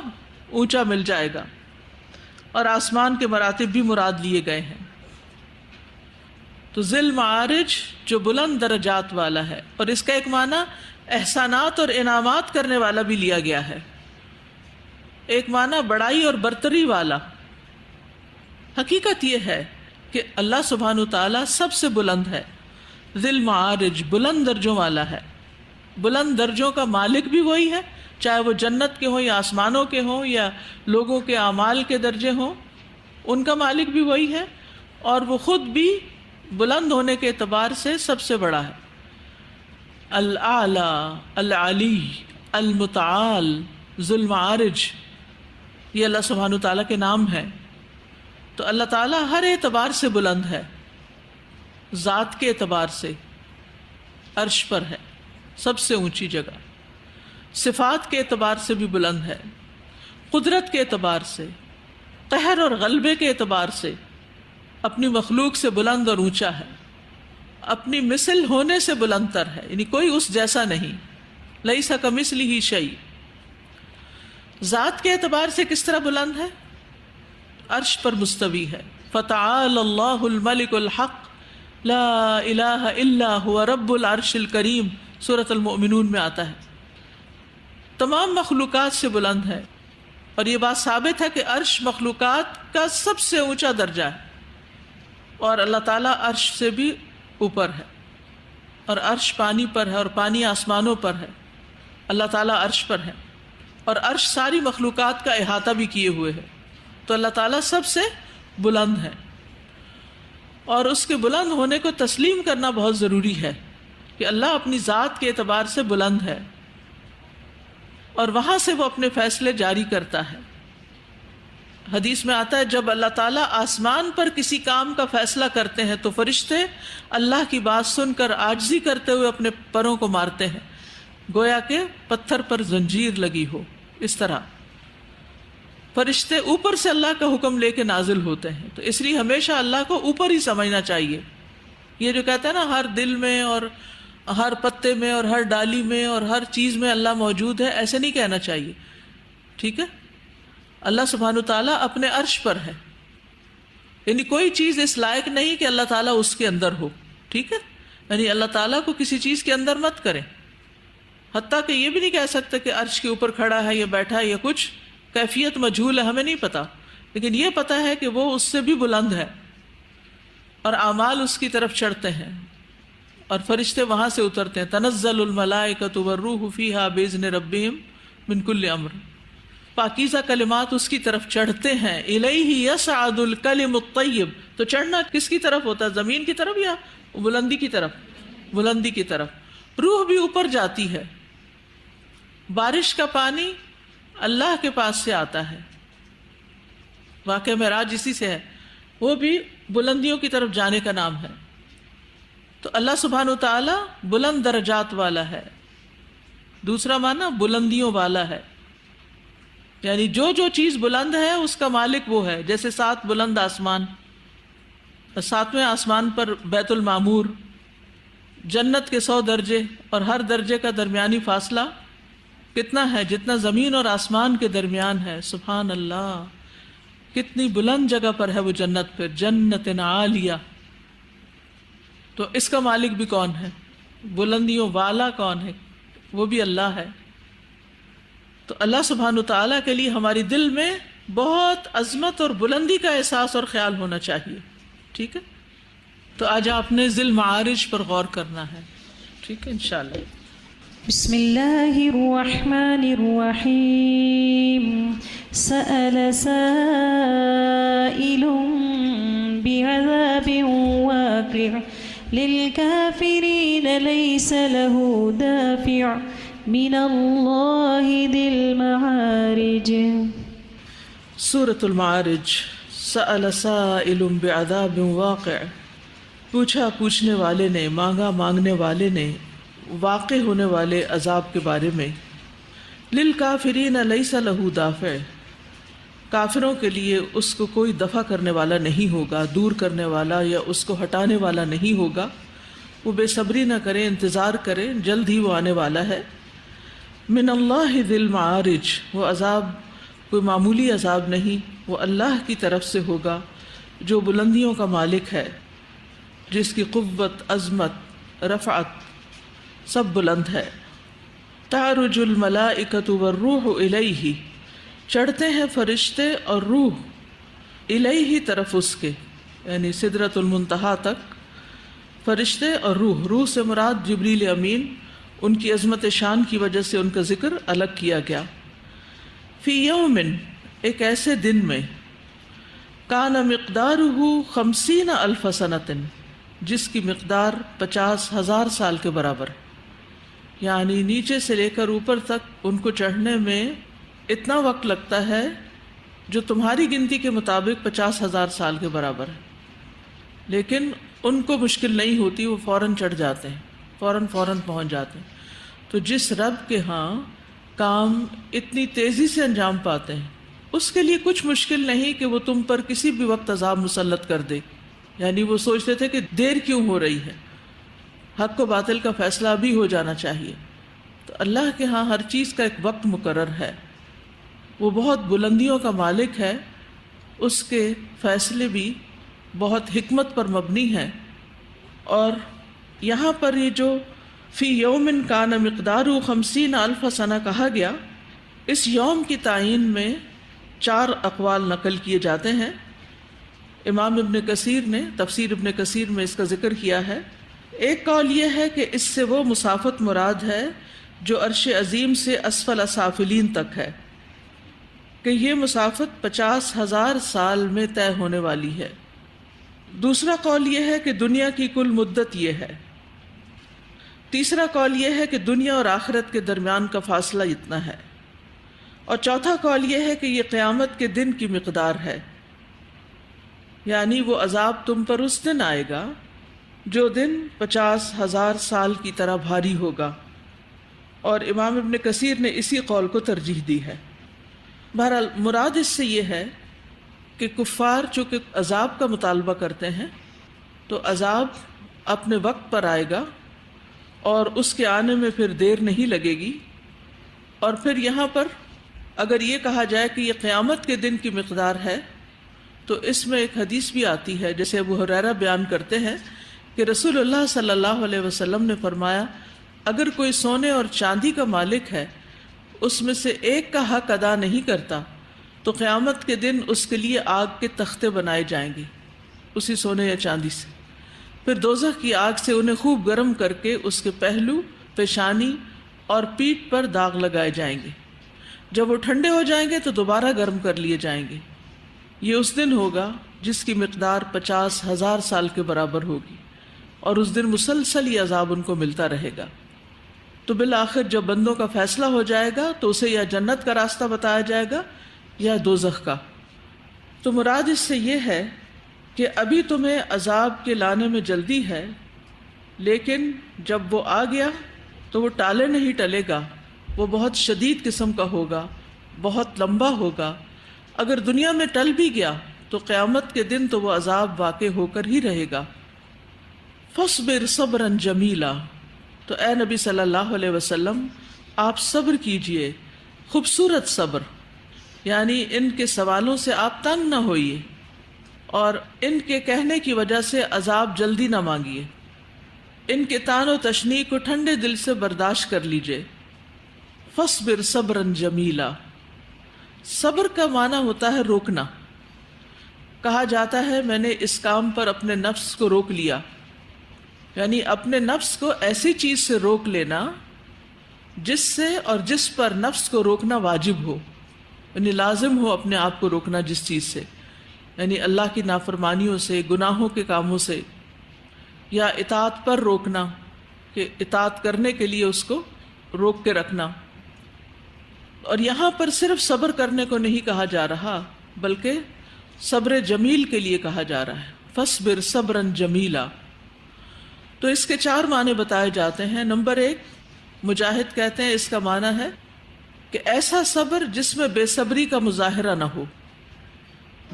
اونچا مل جائے گا. اور آسمان کے مراتب بھی مراد لیے گئے ہیں. تو ذل معارج جو بلند درجات والا ہے، اور اس کا ایک معنی احسانات اور انعامات کرنے والا بھی لیا گیا ہے. ایک معنی بڑائی اور برتری والا. حقیقت یہ ہے کہ اللہ سبحانہ وتعالی سب سے بلند ہے. ذل معارج بلند درجوں والا ہے. بلند درجوں کا مالک بھی وہی ہے، چاہے وہ جنت کے ہوں یا آسمانوں کے ہوں یا لوگوں کے اعمال کے درجے ہوں، ان کا مالک بھی وہی ہے. اور وہ خود بھی بلند ہونے کے اعتبار سے سب سے بڑا ہے. الاعلی، العلی، المتعال، ذو المعارج، یہ اللہ سبحانہ وتعالیٰ کے نام ہیں. تو اللہ تعالیٰ ہر اعتبار سے بلند ہے. ذات کے اعتبار سے عرش پر ہے، سب سے اونچی جگہ. صفات کے اعتبار سے بھی بلند ہے. قدرت کے اعتبار سے، قہر اور غلبے کے اعتبار سے اپنی مخلوق سے بلند اور اونچا ہے. اپنی مثل ہونے سے بلند تر ہے، یعنی کوئی اس جیسا نہیں. لیس کمثلہ شیء. ذات کے اعتبار سے کس طرح بلند ہے؟ عرش پر مستوی ہے. فتعال اللہ الملک الحق لا الہ الا هو رب العرش الکریم، سورۃ المؤمنون میں آتا ہے. تمام مخلوقات سے بلند ہے. اور یہ بات ثابت ہے کہ عرش مخلوقات کا سب سے اونچا درجہ ہے، اور اللہ تعالیٰ عرش سے بھی اوپر ہے. اور عرش پانی پر ہے، اور پانی آسمانوں پر ہے. اللہ تعالیٰ عرش پر ہے، اور عرش ساری مخلوقات کا احاطہ بھی کیے ہوئے ہے. تو اللہ تعالیٰ سب سے بلند ہے. اور اس کے بلند ہونے کو تسلیم کرنا بہت ضروری ہے کہ اللہ اپنی ذات کے اعتبار سے بلند ہے، اور وہاں سے وہ اپنے فیصلے جاری کرتا ہے. حدیث میں آتا ہے جب اللہ تعالیٰ آسمان پر کسی کام کا فیصلہ کرتے ہیں تو فرشتے اللہ کی بات سن کر عاجزی کرتے ہوئے اپنے پروں کو مارتے ہیں، گویا کہ پتھر پر زنجیر لگی ہو. اس طرح فرشتے اوپر سے اللہ کا حکم لے کے نازل ہوتے ہیں. تو اس لیے ہمیشہ اللہ کو اوپر ہی سمجھنا چاہیے. یہ جو کہتے ہیں نا ہر دل میں اور ہر پتے میں اور ہر ڈالی میں اور ہر چیز میں اللہ موجود ہے، ایسے نہیں کہنا چاہیے. ٹھیک ہے؟ اللہ سبحانہ تعالیٰ اپنے عرش پر ہے، یعنی کوئی چیز اس لائق نہیں کہ اللہ تعالیٰ اس کے اندر ہو. ٹھیک ہے؟ یعنی اللہ تعالیٰ کو کسی چیز کے اندر مت کریں. حتیٰ کہ یہ بھی نہیں کہہ سکتے کہ عرش کے اوپر کھڑا ہے یا بیٹھا ہے یا کچھ، کیفیت مجہول ہے، ہمیں نہیں پتا. لیکن یہ پتا ہے کہ وہ اس سے بھی بلند ہے، اور اعمال اس کی طرف چڑھتے ہیں، اور فرشتے وہاں سے اترتے ہیں. تنزل الملائکۃ والروح فیہا باذن ربہم من کل امر. پاکیزہ کلمات اس کی طرف چڑھتے ہیں. الیہ یصعد الکلم الطیب. تو چڑھنا کس کی طرف ہوتا ہے؟ زمین کی طرف یا بلندی کی طرف؟ بلندی کی طرف. روح بھی اوپر جاتی ہے. بارش کا پانی اللہ کے پاس سے آتا ہے. واقعہ معراج اسی سے ہے. وہ بھی بلندیوں کی طرف جانے کا نام ہے. تو اللہ سبحانہ وتعالی بلند درجات والا ہے. دوسرا معنی بلندیوں والا ہے، یعنی جو جو چیز بلند ہے اس کا مالک وہ ہے. جیسے 7 بلند آسمان، 7ویں آسمان پر بیت المعمور، جنت کے 100 درجے، اور ہر درجے کا درمیانی فاصلہ کتنا ہے؟ جتنا زمین اور آسمان کے درمیان ہے. سبحان اللہ. کتنی بلند جگہ پر ہے وہ جنت، پھر جنت عالیہ. تو اس کا مالک بھی کون ہے؟ بلندیوں والا کون ہے؟ وہ بھی اللہ ہے. تو اللہ سبحانہ وتعالیٰ کے لیے ہماری دل میں بہت عظمت اور بلندی کا احساس اور خیال ہونا چاہیے. ٹھیک ہے، تو آج آپ نے ذی المعارج پر غور کرنا ہے. ٹھیک ہے انشاءاللہ. بسم اللہ الرحمن الرحیم. سأل سائل بعذاب واقع للكافرين ليس له دافع من الله ذي المعارج. سورۃ المعارج. سأل سائل بعذاب واقع، پوچھا پوچھنے والے نے، مانگا مانگنے والے نے واقع ہونے والے عذاب کے بارے میں. للکافرین لیس لہ دافع، کافروں کے لیے اس کو کوئی دفع کرنے والا نہیں ہوگا، دور کرنے والا یا اس کو ہٹانے والا نہیں ہوگا. وہ بے صبری نہ کریں، انتظار کریں، جلد ہی وہ آنے والا ہے. من اللہ ذی المعارج، وہ عذاب کوئی معمولی عذاب نہیں، وہ اللہ کی طرف سے ہوگا جو بلندیوں کا مالک ہے، جس کی قوت، عظمت، رفعت سب بلند ہے. تعرج الملائکۃ والروح الیہ، چڑھتے ہیں فرشتے اور روح الیہ طرف اس کے، یعنی سدرۃ المنتہا تک. فرشتے اور روح سے مراد جبریل امین، ان کی عظمت شان کی وجہ سے ان کا ذکر الگ کیا گیا. فی یوم، ایک ایسے دن میں، کان مقدارہ 50,000 سنۃ، جس کی مقدار 50,000 سال کے برابر. یعنی نیچے سے لے کر اوپر تک ان کو چڑھنے میں اتنا وقت لگتا ہے جو تمہاری گنتی کے مطابق 50,000 سال کے برابر ہے. لیکن ان کو مشکل نہیں ہوتی، وہ فوراً چڑھ جاتے ہیں، فوراً پہنچ جاتے ہیں. تو جس رب کے ہاں کام اتنی تیزی سے انجام پاتے ہیں، اس کے لیے کچھ مشکل نہیں کہ وہ تم پر کسی بھی وقت عذاب مسلط کر دے. یعنی وہ سوچتے تھے کہ دیر کیوں ہو رہی ہے، حق و باطل کا فیصلہ ابھی ہو جانا چاہیے. تو اللہ کے ہاں ہر چیز کا ایک وقت مقرر ہے. وہ بہت بلندیوں کا مالک ہے، اس کے فیصلے بھی بہت حکمت پر مبنی ہیں. اور یہاں پر یہ جو فی یوم کان مقدارہ 50,000 سنہ کہا گیا، اس یوم کی تعین میں 4 اقوال نقل کیے جاتے ہیں. امام ابن کثیر نے تفسیر ابن کثیر میں اس کا ذکر کیا ہے. ایک قول یہ ہے کہ اس سے وہ مسافت مراد ہے جو عرش عظیم سے اسفل اسافلین تک ہے، کہ یہ مسافت 50,000 سال میں طے ہونے والی ہے. دوسرا قول یہ ہے کہ دنیا کی کل مدت یہ ہے. تیسرا قول یہ ہے کہ دنیا اور آخرت کے درمیان کا فاصلہ اتنا ہے. اور چوتھا قول یہ ہے کہ یہ قیامت کے دن کی مقدار ہے، یعنی وہ عذاب تم پر اس دن آئے گا جو دن 50,000 سال کی طرح بھاری ہوگا. اور امام ابن کثیر نے اسی قول کو ترجیح دی ہے. بہرحال مراد اس سے یہ ہے کہ کفار چونکہ عذاب کا مطالبہ کرتے ہیں تو عذاب اپنے وقت پر آئے گا اور اس کے آنے میں پھر دیر نہیں لگے گی. اور پھر یہاں پر اگر یہ کہا جائے کہ یہ قیامت کے دن کی مقدار ہے تو اس میں ایک حدیث بھی آتی ہے، جیسے ابو ہریرہ بیان کرتے ہیں کہ رسول اللہ صلی اللہ علیہ وسلم نے فرمایا، اگر کوئی سونے اور چاندی کا مالک ہے، اس میں سے ایک کا حق ادا نہیں کرتا تو قیامت کے دن اس کے لیے آگ کے تختے بنائے جائیں گے اسی سونے یا چاندی سے. پھر دوزخ کی آگ سے انہیں خوب گرم کر کے اس کے پہلو، پیشانی اور پیٹھ پر داغ لگائے جائیں گے. جب وہ ٹھنڈے ہو جائیں گے تو دوبارہ گرم کر لیے جائیں گے. یہ اس دن ہوگا جس کی مقدار 50,000 سال کے برابر ہوگی، اور اس دن مسلسل یہ عذاب ان کو ملتا رہے گا. تو بالآخر جب بندوں کا فیصلہ ہو جائے گا تو اسے یا جنت کا راستہ بتایا جائے گا یا دوزخ کا. تو مراد اس سے یہ ہے کہ ابھی تمہیں عذاب کے لانے میں جلدی ہے، لیکن جب وہ آ گیا تو وہ ٹالے نہیں ٹلے گا، وہ بہت شدید قسم کا ہوگا، بہت لمبا ہوگا. اگر دنیا میں ٹل بھی گیا تو قیامت کے دن تو وہ عذاب واقع ہو کر ہی رہے گا. فاصبر صبرا جمیلا، تو اے نبی صلی اللہ علیہ وسلم آپ صبر کیجئے، خوبصورت صبر. یعنی ان کے سوالوں سے آپ تنگ نہ ہوئیے اور ان کے کہنے کی وجہ سے عذاب جلدی نہ مانگیے، ان کے طعن و تشنیع کو ٹھنڈے دل سے برداشت کر لیجئے۔ فاصبر صبرا جمیلا، صبر کا معنی ہوتا ہے روکنا۔ کہا جاتا ہے میں نے اس کام پر اپنے نفس کو روک لیا، یعنی اپنے نفس کو ایسی چیز سے روک لینا جس سے اور جس پر نفس کو روکنا واجب ہو، یعنی لازم ہو اپنے آپ کو روکنا جس چیز سے، یعنی اللہ کی نافرمانیوں سے، گناہوں کے کاموں سے، یا اطاعت پر روکنا کہ اطاعت کرنے کے لیے اس کو روک کے رکھنا۔ اور یہاں پر صرف صبر کرنے کو نہیں کہا جا رہا بلکہ صبر جمیل کے لیے کہا جا رہا ہے، فاصبر صبرا جمیلا۔ تو اس کے 4 معنی بتائے جاتے ہیں۔ نمبر 1، مجاہد کہتے ہیں اس کا معنی ہے کہ ایسا صبر جس میں بے صبری کا مظاہرہ نہ ہو۔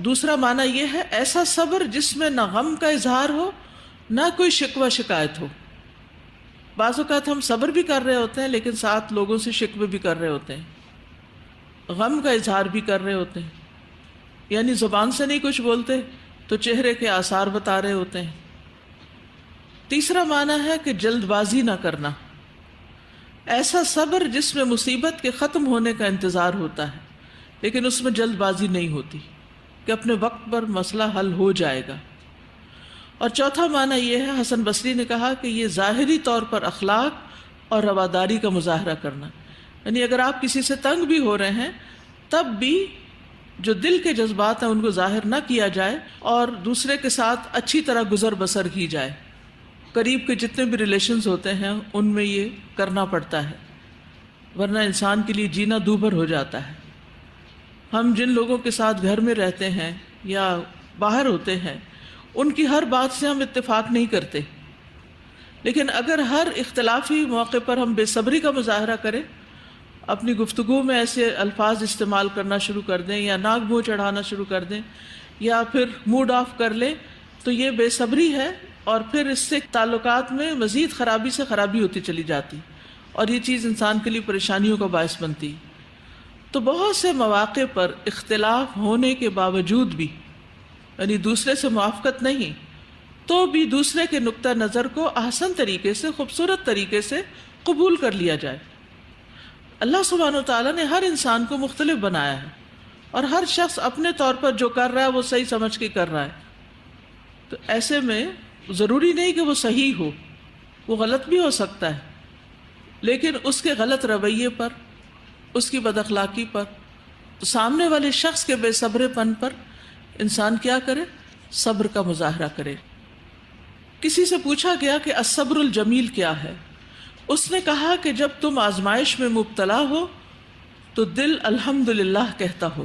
دوسرا معنی یہ ہے ایسا صبر جس میں نہ غم کا اظہار ہو نہ کوئی شکوہ شکایت ہو۔ بعض اوقات ہم صبر بھی کر رہے ہوتے ہیں لیکن ساتھ لوگوں سے شکوے بھی کر رہے ہوتے ہیں، غم کا اظہار بھی کر رہے ہوتے ہیں، یعنی زبان سے نہیں کچھ بولتے تو چہرے کے آثار بتا رہے ہوتے ہیں۔ تیسرا معنی ہے کہ جلد بازی نہ کرنا، ایسا صبر جس میں مصیبت کے ختم ہونے کا انتظار ہوتا ہے لیکن اس میں جلد بازی نہیں ہوتی کہ اپنے وقت پر مسئلہ حل ہو جائے گا۔ اور چوتھا معنی یہ ہے، حسن بصری نے کہا کہ یہ ظاہری طور پر اخلاق اور رواداری کا مظاہرہ کرنا، یعنی اگر آپ کسی سے تنگ بھی ہو رہے ہیں تب بھی جو دل کے جذبات ہیں ان کو ظاہر نہ کیا جائے اور دوسرے کے ساتھ اچھی طرح گزر بسر کی جائے۔ قریب کے جتنے بھی ریلیشنز ہوتے ہیں ان میں یہ کرنا پڑتا ہے، ورنہ انسان کے لیے جینا دوبھر ہو جاتا ہے۔ ہم جن لوگوں کے ساتھ گھر میں رہتے ہیں یا باہر ہوتے ہیں ان کی ہر بات سے ہم اتفاق نہیں کرتے، لیکن اگر ہر اختلافی موقع پر ہم بے صبری کا مظاہرہ کریں، اپنی گفتگو میں ایسے الفاظ استعمال کرنا شروع کر دیں یا ناک منہ چڑھانا شروع کر دیں یا پھر موڈ آف کر لیں تو یہ بے صبری ہے، اور پھر اس سے تعلقات میں مزید خرابی سے خرابی ہوتی چلی جاتی اور یہ چیز انسان کے لیے پریشانیوں کا باعث بنتی۔ تو بہت سے مواقع پر اختلاف ہونے کے باوجود بھی، یعنی دوسرے سے موافقت نہیں تو بھی دوسرے کے نقطہ نظر کو احسن طریقے سے، خوبصورت طریقے سے قبول کر لیا جائے۔ اللہ سبحانہ و تعالیٰ نے ہر انسان کو مختلف بنایا ہے اور ہر شخص اپنے طور پر جو کر رہا ہے وہ صحیح سمجھ کے کر رہا ہے، تو ایسے میں ضروری نہیں کہ وہ صحیح ہو، وہ غلط بھی ہو سکتا ہے، لیکن اس کے غلط رویے پر، اس کی بد اخلاقی پر، سامنے والے شخص کے بے صبرے پن پر انسان کیا کرے؟ صبر کا مظاہرہ کرے۔ کسی سے پوچھا گیا کہ الصبر الجمیل کیا ہے؟ اس نے کہا کہ جب تم آزمائش میں مبتلا ہو تو دل الحمدللہ کہتا ہو،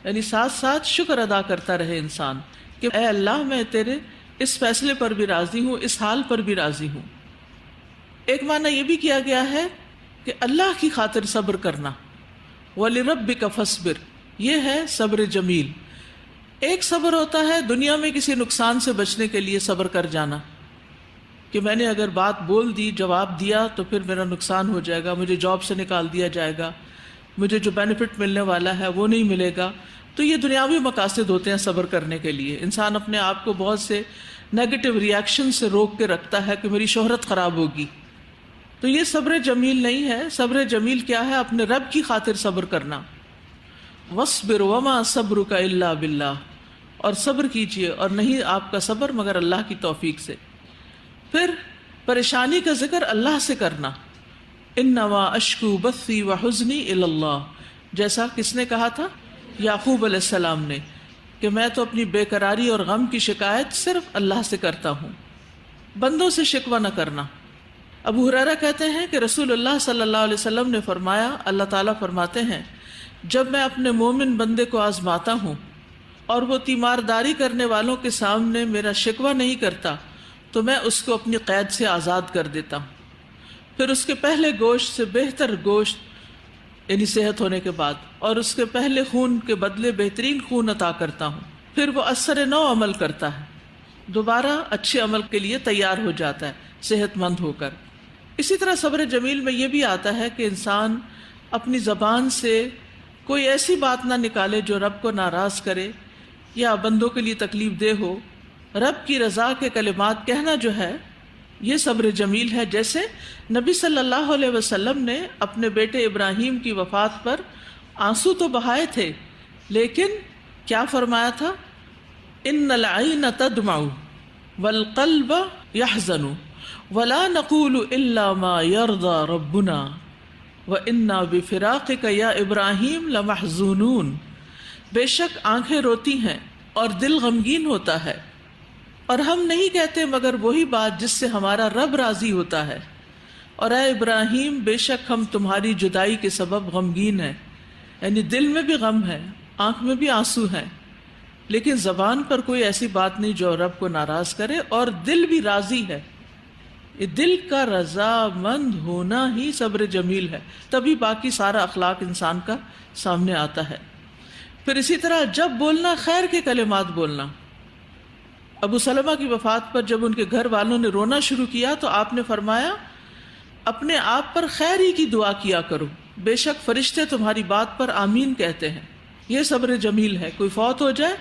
یعنی ساتھ ساتھ شکر ادا کرتا رہے انسان کہ اے اللہ میں تیرے اس فیصلے پر بھی راضی ہوں، اس حال پر بھی راضی ہوں۔ ایک معنی یہ بھی کیا گیا ہے کہ اللہ کی خاطر صبر کرنا، وَلِرَبِّكَ فَاصْبِرْ، یہ ہے صبر جمیل۔ ایک صبر ہوتا ہے دنیا میں کسی نقصان سے بچنے کے لیے صبر کر جانا، کہ میں نے اگر بات بول دی، جواب دیا تو پھر میرا نقصان ہو جائے گا، مجھے جاب سے نکال دیا جائے گا، مجھے جو بینیفٹ ملنے والا ہے وہ نہیں ملے گا۔ تو یہ دنیاوی مقاصد ہوتے ہیں صبر کرنے کے لیے۔ انسان اپنے آپ کو بہت سے نیگیٹو ریاکشن سے روک کے رکھتا ہے کہ میری شہرت خراب ہوگی، تو یہ صبر جمیل نہیں ہے۔ صبر جمیل کیا ہے؟ اپنے رب کی خاطر صبر کرنا۔ وَاصْبِرْ وَمَا صَبْرُكَ إِلَّا بِاللَّهِ، اور صبر کیجئے اور نہیں آپ کا صبر مگر اللہ کی توفیق سے۔ پھر پریشانی کا ذکر اللہ سے کرنا، انما اشکو بثی وحزنی الی اللہ، جیسا کس نے کہا تھا؟ یعقوب علیہ السلام نے، کہ میں تو اپنی بے قراری اور غم کی شکایت صرف اللہ سے کرتا ہوں، بندوں سے شکوہ نہ کرنا۔ ابو ہریرہ کہتے ہیں کہ رسول اللہ صلی اللہ علیہ وسلم نے فرمایا، اللہ تعالیٰ فرماتے ہیں جب میں اپنے مومن بندے کو آزماتا ہوں اور وہ تیمارداری کرنے والوں کے سامنے میرا شکوہ نہیں کرتا تو میں اس کو اپنی قید سے آزاد کر دیتا ہوں، پھر اس کے پہلے گوشت سے بہتر گوشت یعنی صحت ہونے کے بعد، اور اس کے پہلے خون کے بدلے بہترین خون عطا کرتا ہوں، پھر وہ اثر نو عمل کرتا ہے، دوبارہ اچھے عمل کے لیے تیار ہو جاتا ہے صحت مند ہو کر۔ اسی طرح صبر جمیل میں یہ بھی آتا ہے کہ انسان اپنی زبان سے کوئی ایسی بات نہ نکالے جو رب کو ناراض کرے یا بندوں کے لیے تکلیف دہ ہو۔ رب کی رضا کے کلمات کہنا جو ہے یہ صبر جمیل ہے۔ جیسے نبی صلی اللہ علیہ وسلم نے اپنے بیٹے ابراہیم کی وفات پر آنسو تو بہائے تھے، لیکن کیا فرمایا تھا؟ ان العین تدمع والقلب يحزن ولا نقول الا ما يرضى ربنا وانا بفراقك یا ابراہیم لمحزونون۔ بے شک آنکھیں روتی ہیں اور دل غمگین ہوتا ہے، اور ہم نہیں کہتے مگر وہی بات جس سے ہمارا رب راضی ہوتا ہے، اور اے ابراہیم بے شک ہم تمہاری جدائی کے سبب غمگین ہیں۔ یعنی دل میں بھی غم ہے، آنکھ میں بھی آنسو ہیں، لیکن زبان پر کوئی ایسی بات نہیں جو رب کو ناراض کرے، اور دل بھی راضی ہے۔ یہ دل کا رضا مند ہونا ہی صبر جمیل ہے، تبھی باقی سارا اخلاق انسان کا سامنے آتا ہے۔ پھر اسی طرح جب بولنا خیر کے کلمات بولنا۔ ابو سلمہ کی وفات پر جب ان کے گھر والوں نے رونا شروع کیا تو آپ نے فرمایا اپنے آپ پر خیر ہی کی دعا کیا کرو، بے شک فرشتے تمہاری بات پر آمین کہتے ہیں۔ یہ صبر جمیل ہے۔ کوئی فوت ہو جائے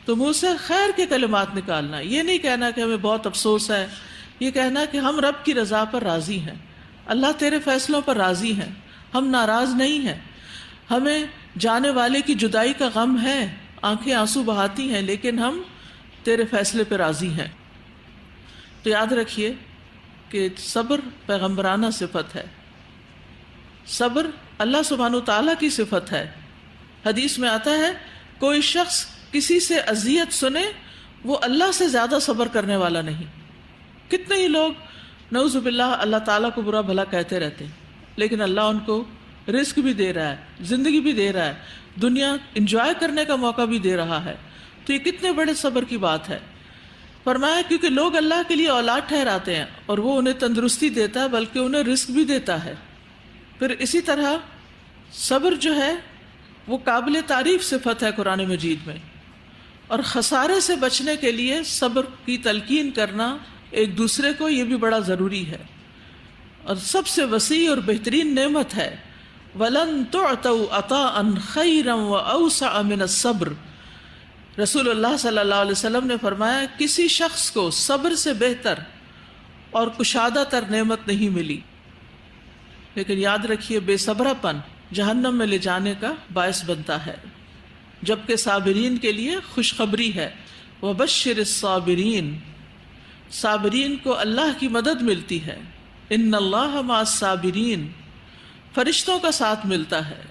تو منہ سے خیر کے کلمات نکالنا، یہ نہیں کہنا کہ ہمیں بہت افسوس ہے، یہ کہنا کہ ہم رب کی رضا پر راضی ہیں، اللہ تیرے فیصلوں پر راضی ہیں، ہم ناراض نہیں ہیں، ہمیں جانے والے کی جدائی کا غم ہے، آنکھیں آنسو بہاتی ہیں، لیکن ہم تیرے فیصلے پہ راضی ہیں۔ تو یاد رکھیے کہ صبر پیغمبرانہ صفت ہے، صبر اللہ سبحانہ وتعالیٰ کی صفت ہے۔ حدیث میں آتا ہے کوئی شخص کسی سے اذیت سنے وہ اللہ سے زیادہ صبر کرنے والا نہیں۔ کتنے ہی لوگ نعوذ باللہ اللہ تعالیٰ کو برا بھلا کہتے رہتے ہیں، لیکن اللہ ان کو رزق بھی دے رہا ہے، زندگی بھی دے رہا ہے، دنیا انجوائے کرنے کا موقع بھی دے رہا ہے۔ تو یہ کتنے بڑے صبر کی بات ہے۔ فرمایا کیونکہ لوگ اللہ کے لیے اولاد ٹھہراتے ہیں اور وہ انہیں تندرستی دیتا ہے بلکہ انہیں رزق بھی دیتا ہے۔ پھر اسی طرح صبر جو ہے وہ قابل تعریف صفت ہے قرآن مجید میں، اور خسارے سے بچنے کے لیے صبر کی تلقین کرنا ایک دوسرے کو یہ بھی بڑا ضروری ہے، اور سب سے وسیع اور بہترین نعمت ہے۔ وَلَن تُعْتَوْا عَطَاءً خَيْرًا وَأَوْسَعَ مِنَ الصَّبْرِ۔ رسول اللہ صلی اللہ علیہ وسلم نے فرمایا کسی شخص کو صبر سے بہتر اور کشادہ تر نعمت نہیں ملی۔ لیکن یاد رکھیے بے صبرا پن جہنم میں لے جانے کا باعث بنتا ہے، جبکہ صابرین کے لیے خوشخبری ہے۔ وَبَشِّرِ الصَّابِرِينَ، صابرین کو اللہ کی مدد ملتی ہے۔ ان اللہ مع الصابرین، فرشتوں کا ساتھ ملتا ہے،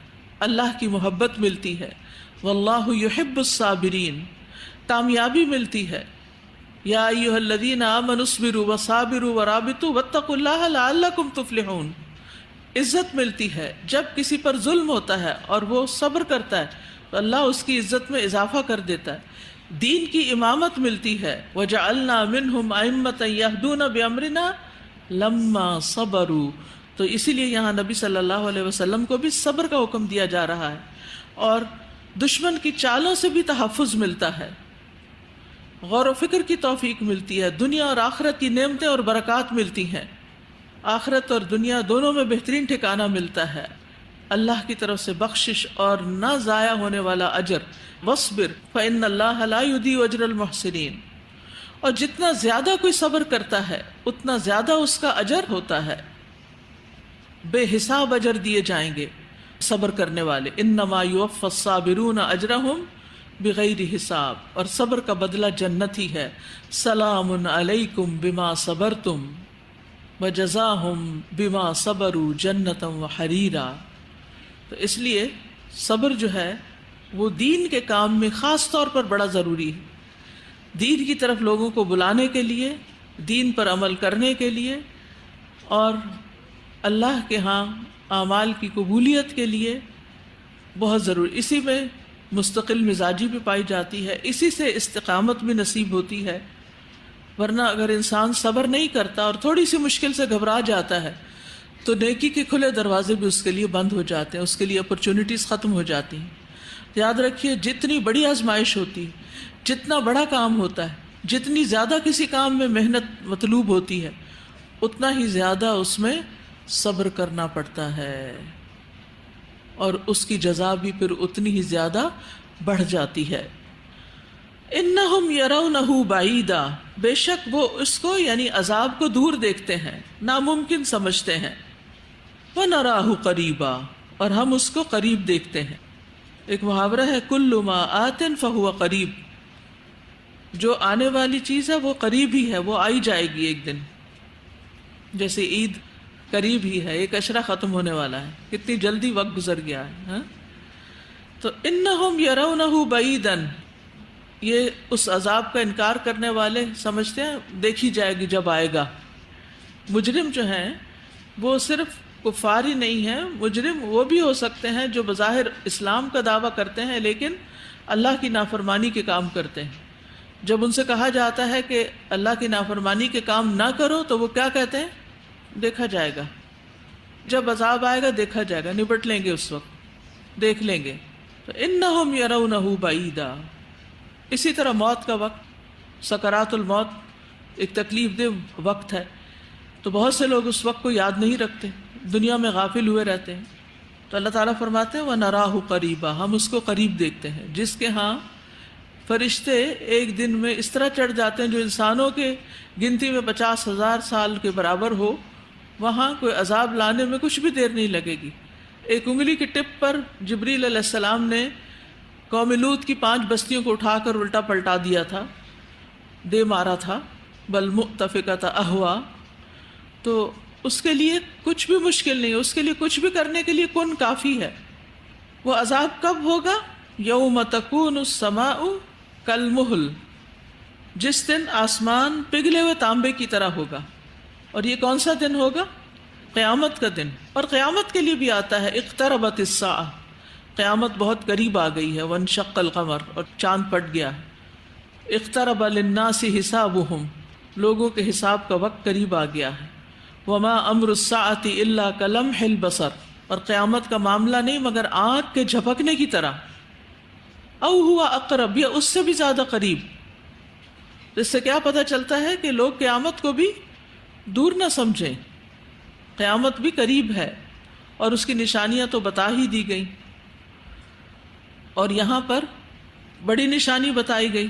اللہ کی محبت ملتی ہے۔ واللہ یحب الصابرین، کامیابی ملتی ہے۔ یا ایھا الذین آمنوا اصبروا وصابروا ورابطوا واتقوا اللہ لعلکم تفلحون، عزت ملتی ہے جب کسی پر ظلم ہوتا ہے اور وہ صبر کرتا ہے تو اللہ اس کی عزت میں اضافہ کر دیتا ہے۔ دین کی امامت ملتی ہے۔ وجعلنا منہم ائمۃ یہدون بامرنا لما صبروا، تو اسی لیے یہاں نبی صلی اللہ علیہ وسلم کو بھی صبر کا حکم دیا جا رہا ہے، اور دشمن کی چالوں سے بھی تحفظ ملتا ہے، غور و فکر کی توفیق ملتی ہے، دنیا اور آخرت کی نعمتیں اور برکات ملتی ہیں، آخرت اور دنیا دونوں میں بہترین ٹھکانہ ملتا ہے، اللہ کی طرف سے بخشش اور نہ ضائع ہونے والا اجر۔ وَاصْبِرْ فَإِنَّ اللَّهَ لَا يُضِيعُ أَجْرَ الْمُحْسِنِينَ، اور جتنا زیادہ کوئی صبر کرتا ہے اتنا زیادہ اس کا اجر ہوتا ہے، بے حساب اجر دیے جائیں گے صبر کرنے والے۔ انما یوفی الصابرون اجرہم بغیر حساب، اور صبر کا بدلہ جنت ہی ہے۔ سلام علیکم بما صبرتم وجزاہم بما صبروا جنتا وحریرا۔ تو اس لیے صبر جو ہے وہ دین کے کام میں خاص طور پر بڑا ضروری ہے، دین کی طرف لوگوں کو بلانے کے لیے، دین پر عمل کرنے کے لیے، اور اللہ کے ہاں اعمال کی قبولیت کے لیے بہت ضروری۔ اسی میں مستقل مزاجی بھی پائی جاتی ہے، اسی سے استقامت بھی نصیب ہوتی ہے۔ ورنہ اگر انسان صبر نہیں کرتا اور تھوڑی سی مشکل سے گھبرا جاتا ہے تو نیکی کے کھلے دروازے بھی اس کے لیے بند ہو جاتے ہیں، اس کے لیے اپرچونٹیز ختم ہو جاتی ہیں۔ یاد رکھیے جتنی بڑی آزمائش ہوتی ہے، جتنا بڑا کام ہوتا ہے، جتنی زیادہ کسی کام میں محنت مطلوب ہوتی ہے، اتنا ہی زیادہ اس میں صبر کرنا پڑتا ہے۔ اور اس کی جزا بھی پھر اتنی ہی زیادہ بڑھ جاتی ہے۔ انہم یرونہ بعیدا، بے شک وہ اس کو یعنی عذاب کو دور دیکھتے ہیں، ناممکن سمجھتے ہیں، ونراہ قریبا، اور ہم اس کو قریب دیکھتے ہیں۔ ایک محاورہ ہے کل ما آت فہو قریب، جو آنے والی چیز ہے وہ قریب ہی ہے، وہ آئی جائے گی ایک دن۔ جیسے عید قریب ہی ہے، ایک عشرہ ختم ہونے والا ہے، کتنی جلدی وقت گزر گیا ہے ہاں؟ تو انہم یرونہ بعیدا، یہ اس عذاب کا انکار کرنے والے سمجھتے ہیں دیکھی جائے گی جب آئے گا۔ مجرم جو ہیں وہ صرف کفار ہی نہیں ہیں، مجرم وہ بھی ہو سکتے ہیں جو بظاہر اسلام کا دعویٰ کرتے ہیں لیکن اللہ کی نافرمانی کے کام کرتے ہیں۔ جب ان سے کہا جاتا ہے کہ اللہ کی نافرمانی کے کام نہ کرو تو وہ کیا کہتے ہیں؟ دیکھا جائے گا، جب عذاب آئے گا دیکھا جائے گا، نبٹ لیں گے، اس وقت دیکھ لیں گے۔ تو انہم یرونہ بعیدا۔ اسی طرح موت کا وقت، سکرات الموت ایک تکلیف دہ وقت ہے، تو بہت سے لوگ اس وقت کو یاد نہیں رکھتے، دنیا میں غافل ہوئے رہتے ہیں۔ تو اللہ تعالیٰ فرماتے ہیں وَنَرَاهُ قَرِيبًا، ہم اس کو قریب دیکھتے ہیں۔ جس کے ہاں فرشتے ایک دن میں اس طرح چڑھ جاتے ہیں جو انسانوں کے گنتی میں 50,000 سال کے برابر ہو، وہاں کوئی عذاب لانے میں کچھ بھی دیر نہیں لگے گی۔ ایک انگلی کی ٹپ پر جبریل علیہ السلام نے قوم لوط کی 5 بستیوں کو اٹھا کر الٹا پلٹا دیا تھا، دے مارا تھا، بل مؤتفقۃ اہوا۔ تو اس کے لیے کچھ بھی مشکل نہیں، اس کے لیے کچھ بھی کرنے کے لیے کن کافی ہے۔ وہ عذاب کب ہوگا؟ یوم تکون السماء کالمہل، جس دن آسمان پگھلے ہوئے تانبے کی طرح ہوگا۔ اور یہ کون سا دن ہوگا؟ قیامت کا دن۔ اور قیامت کے لیے بھی آتا ہے اقتربت الساعہ، قیامت بہت قریب آ گئی ہے، وانشق القمر، اور چاند پھٹ گیا ہے۔ اقترب للناس حسابہم، لوگوں کے حساب کا وقت قریب آ گیا ہے۔ وما امر الساعۃ الا کلمح البصر، اور قیامت کا معاملہ نہیں مگر آنکھ کے جھپکنے کی طرح۔ او ہوا اقرب، یا اس سے بھی زیادہ قریب۔ اس سے کیا پتہ چلتا ہے کہ لوگ قیامت کو بھی دور نہ سمجھیں، قیامت بھی قریب ہے، اور اس کی نشانیاں تو بتا ہی دی گئی۔ اور یہاں پر بڑی نشانی بتائی گئی،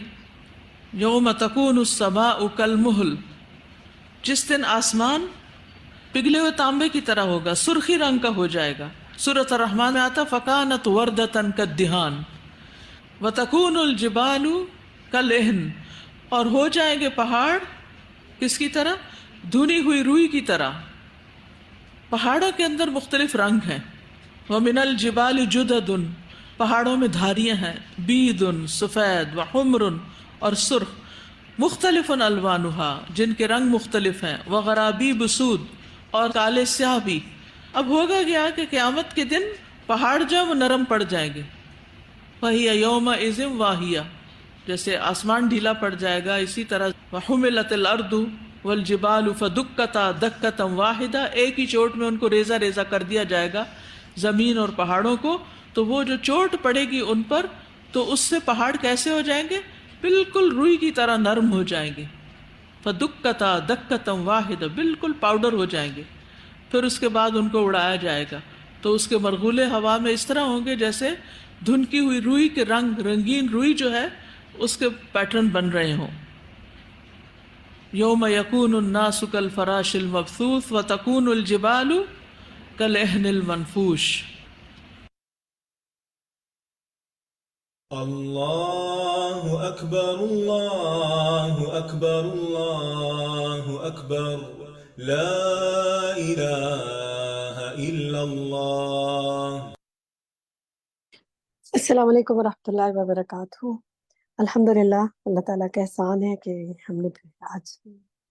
یوم تکون السماء کالمہل، جس دن آسمان پگھلے ہوئے تانبے کی طرح ہوگا، سرخی رنگ کا ہو جائے گا۔ سورۃ الرحمن میں آتا فکانت وردۃ کالدہان وتکون الجبال کالعہن، اور ہو جائیں گے پہاڑ کس کی طرح؟ دھنی ہوئی روئی کی طرح۔ پہاڑوں کے اندر مختلف رنگ ہیں۔ ومن الجبال جدد، پہاڑوں میں دھاریاں ہیں، بید سفید وحمر، اور سرخ، مختلف الوانہا، جن کے رنگ مختلف ہیں، وغرابیب سود، اور کالے سیاہ بھی۔ اب ہوگا کیا کہ قیامت کے دن پہاڑ جو وہ نرم پڑ جائیں گے، فَهِيَ يَوْمَئِذٍ وَاهِيَةٌ، جیسے آسمان ڈھیلا پڑ جائے گا، اسی طرح وَحُمِلَتِ الْأَرْضُ وَالْجِبَالُ فَدُكَّتَا دَكَّةً وَاحِدَةً، ایک ہی چوٹ میں ان کو ریزہ ریزہ کر دیا جائے گا، زمین اور پہاڑوں کو۔ تو وہ جو چوٹ پڑے گی ان پر، تو اس سے پہاڑ کیسے ہو جائیں گے؟ بالکل روئی کی طرح نرم ہو جائیں گے۔ فَدُكَّتَا دَكَّةً وَاحِدَةً، بالکل پاؤڈر ہو جائیں گے۔ پھر اس کے بعد ان کو اڑایا جائے گا، تو اس کے مرغولے ہوا میں اس طرح ہوں گے جیسے دھنکی ہوئی روئی کے رنگ، رنگین روئی جو ہے اس کے پیٹرن بن رہے ہوں۔ یوم یکون الناس کالفراش المبثوث وتکون الجبال کالعہن المنفوش۔ اللہ اکبر اللہ اکبر اللہ اکبر، لا الہ الا اللہ۔ السلام علیکم ورحمۃ اللہ وبرکاتہ۔ الحمدللہ، اللہ تعالیٰ کا احسان ہے کہ ہم نے آج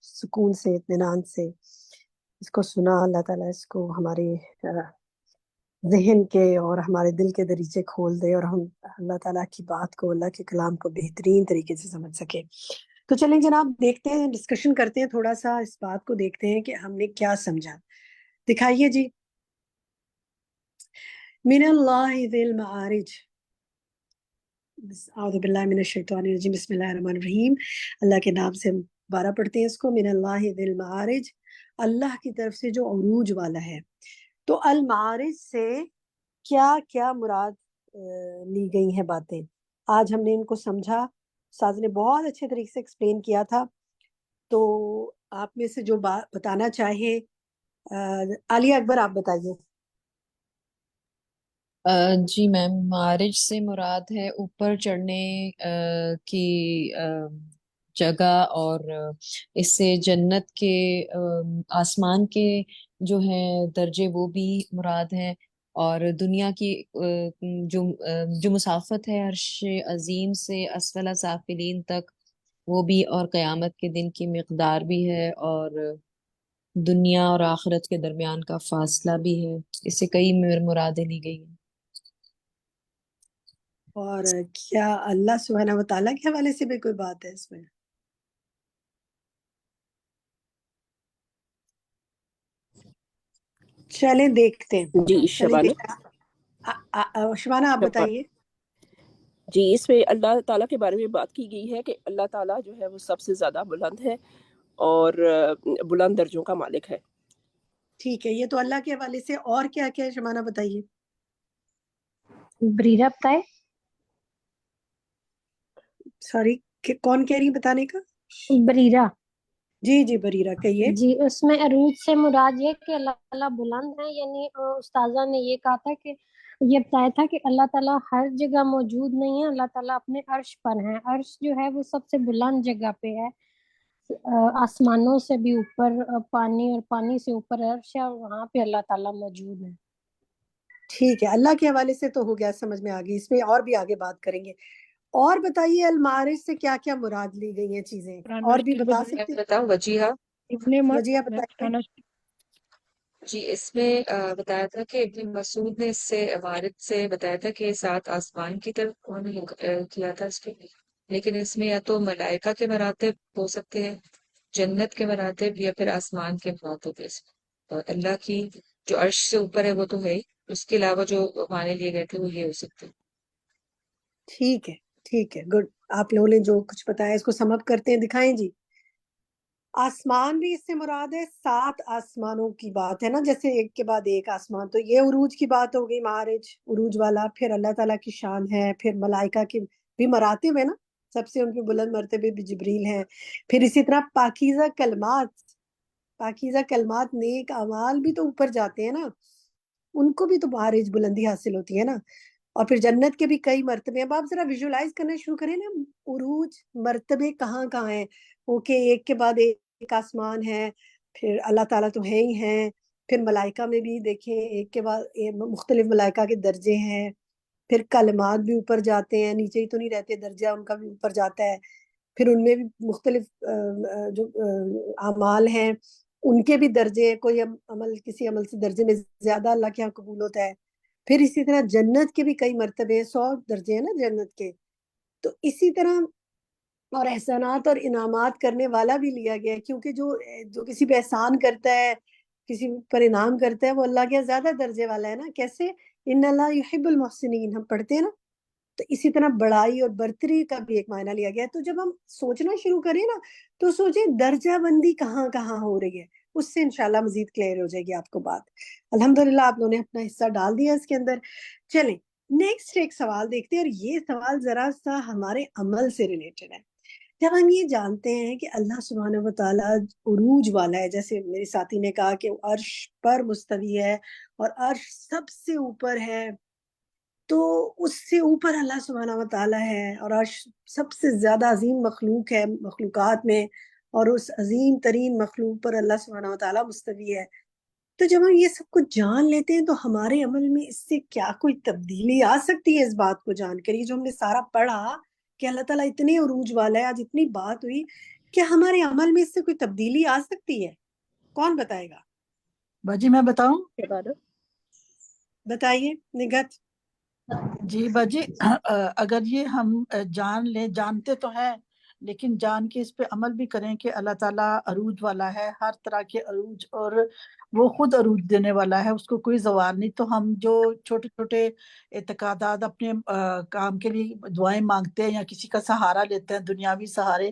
سکون سے، اطمینان سے اس کو سنا۔ اللہ تعالیٰ اس کو ہمارے ذہن کے اور ہمارے دل کے دریچے کھول دے، اور ہم اللہ تعالیٰ کی بات کو، اللہ کے کلام کو بہترین طریقے سے سمجھ سکیں۔ تو چلیں جناب، دیکھتے ہیں، ڈسکشن کرتے ہیں، تھوڑا سا اس بات کو دیکھتے ہیں کہ ہم نے کیا سمجھا۔ دکھائیے جی۔ من اللہ ذی المعارج، اعوذ باللہ من الشیطان الرجیم، بسم اللہ الرحمن الرحیم۔ اللہ کے نام سے ہم دوبارہ پڑھتے ہیں اس کو۔ من اللہ ذی المعارج، اللہ کی طرف سے جو عروج والا ہے۔ تو المعارج سے کیا کیا مراد لی گئی ہیں باتیں. آج ہم نے ان کو سمجھا, استاذ نے بہت اچھے طریقے سے ایکسپلین کیا تھا. تو آپ میں سے جو بات بتانا چاہے, عالیہ اکبر آپ بتائیے. جی میم, معارج سے مراد ہے اوپر چڑھنے کی جگہ, اور اس سے جنت کے آسمان کے جو ہیں درجے وہ بھی مراد ہیں, اور دنیا کی جو مسافت ہے عرش عظیم سے اسفل سافلین تک وہ بھی, اور قیامت کے دن کی مقدار بھی ہے, اور دنیا اور آخرت کے درمیان کا فاصلہ بھی ہے. اس سے کئی مرادیں لی گئی ہیں. اور کیا اللہ سبحانہ و تعالیٰ کے حوالے سے بھی کوئی بات ہے اس میں؟ چلیں دیکھتے ہیں. جی چلیں شبانہ. دیکھتے ہیں. شبانہ آپ بتائیے. جی اس میں اللہ تعالیٰ کے بارے میں بات کی گئی ہے کہ اللہ تعالیٰ جو ہے وہ سب سے زیادہ بلند ہے اور بلند درجوں کا مالک ہے. ٹھیک ہے, یہ تو اللہ کے حوالے سے. اور کیا کیا ہے شبانہ بتائیے. بریرہ بتائے. سوری, کون کہہ رہی بتانے کا؟ بریرہ. جی جی بریرہ کہیے. جی اس میں عروج سے مراد یہ کہ اللہ تعالیٰ بلند ہے, یعنی استاذہ نے یہ کہا تھا کہ یہ بتایا تھا کہ اللہ تعالیٰ ہر جگہ موجود نہیں ہے, اللہ تعالیٰ اپنے عرش پر ہیں. عرش جو ہے وہ سب سے بلند جگہ پہ ہے, آسمانوں سے بھی اوپر پانی, اور پانی سے اوپر عرش ہے, اور وہاں پہ اللہ تعالیٰ موجود ہے. ٹھیک ہے, اللہ کے حوالے سے تو ہو گیا, سمجھ میں آ گئی. اس میں اور بھی آگے بات کریں گے. اور بتائیے المعارج سے کیا کیا مراد لی گئی ہیں چیزیں, اور بھی بتا سکتے ہیں؟ بتاؤں وجیہہ. وجیہہ بتائیے. جی اس میں بتایا تھا کہ ابن مسعود نے اس سے وارد سے بتایا تھا کہ 7 آسمان کی طرف کون کیا تھا اس پہ, لیکن اس میں یا تو ملائکہ کے مراتب ہو سکتے ہیں, جنت کے مراتب, یا پھر آسمان کے مراتب. اس میں اللہ کی جو عرش سے اوپر ہے وہ تو ہے ہی, اس کے علاوہ جو معنی لیے گئے تھے وہ یہ ہو سکتے ہیں. ٹھیک ہے ٹھیک ہے, گڈ. آپ لوگوں نے جو کچھ بتایا اس کو سم اپ کرتے ہیں, دکھائیں جی. آسمان بھی اس سے مراد ہے, 7 آسمانوں کی بات ہے نا, جیسے ایک کے بعد ایک آسمان. تو یہ عروج کی بات ہو گئی, معارج عروج والا. پھر اللہ تعالیٰ کی شان ہے, پھر ملائکہ کی بھی مراتب ہے نا, سب سے ان کے بلند مرتبے بھی جبریل ہیں. پھر اسی طرح پاکیزہ کلمات نیک اعمال بھی تو اوپر جاتے ہیں نا, ان کو بھی تو معارج بلندی حاصل ہوتی ہے نا. اور پھر جنت کے بھی کئی مرتبے. اب آپ ذرا ویژولائز کرنا شروع کریں نا, عروج مرتبے کہاں کہاں ہیں. اوکے, ایک کے بعد ایک آسمان ہے, پھر اللہ تعالیٰ تو ہے ہی ہیں. پھر ملائکہ میں بھی دیکھیں, ایک کے بعد مختلف ملائکہ کے درجے ہیں. پھر کلمات بھی اوپر جاتے ہیں, نیچے ہی تو نہیں رہتے, درجہ ان کا بھی اوپر جاتا ہے. پھر ان میں بھی مختلف جو اعمال ہیں ان کے بھی درجے, کوئی عمل کسی عمل سے درجے میں زیادہ اللہ کے یہاں قبول ہوتا ہے. پھر اسی طرح جنت کے بھی کئی مرتبے, 100 درجے ہیں نا جنت کے. تو اسی طرح اور احسانات اور انعامات کرنے والا بھی لیا گیا ہے, کیونکہ جو کسی پہ احسان کرتا ہے, کسی پر انعام کرتا ہے, وہ اللہ کے زیادہ درجے والا ہے نا. کیسے؟ ان اللہ یحب المحسنین ہم پڑھتے ہیں نا. تو اسی طرح بڑائی اور برتری کا بھی ایک معنی لیا گیا ہے. تو جب ہم سوچنا شروع کریں نا, تو سوچیں درجہ بندی کہاں کہاں ہو رہی ہے, اس سے انشاءاللہ مزید کلیئر ہو جائے گی آپ کو بات. الحمدللہ آپ لوگوں نے اپنا حصہ ڈال دیا اس کے اندر. چلیں نیکسٹ ایک سوال دیکھتے ہیں, اور یہ سوال ذرا سا ہمارے عمل سے ریلیٹڈ ہے. جب ہم یہ جانتے ہیں کہ اللہ سبحانہ و تعالیٰ عروج والا ہے, جیسے میرے ساتھی نے کہا کہ عرش پر مستوی ہے اور عرش سب سے اوپر ہے, تو اس سے اوپر اللہ سبحانہ و تعالیٰ ہے, اور عرش سب سے زیادہ عظیم مخلوق ہے مخلوقات میں, اور اس عظیم ترین مخلوق پر اللہ سبحانہ و تعالیٰ مستوی ہے. تو جب ہم یہ سب کچھ جان لیتے ہیں تو ہمارے عمل میں اس سے کیا کوئی تبدیلی آ سکتی ہے اس بات کو جان کر؟ یہ جو ہم نے سارا پڑھا کہ اللہ تعالیٰ اتنے عروج والا ہے, آج اتنی بات ہوئی, کہ ہمارے عمل میں اس سے کوئی تبدیلی آ سکتی ہے؟ کون بتائے گا؟ باجی میں بتاؤں؟ بتائیے نگہت. جی باجی, اگر یہ ہم جان لیں, جانتے تو ہیں لیکن جان کے اس پہ عمل بھی کریں کہ اللہ تعالیٰ عروج والا ہے, ہر طرح کے عروج, اور وہ خود عروج دینے والا ہے, اس کو کوئی زوال نہیں. تو ہم جو چھوٹے چھوٹے اعتقادات اپنے کام کے لیے دعائیں مانگتے ہیں یا کسی کا سہارا لیتے ہیں, دنیاوی سہارے,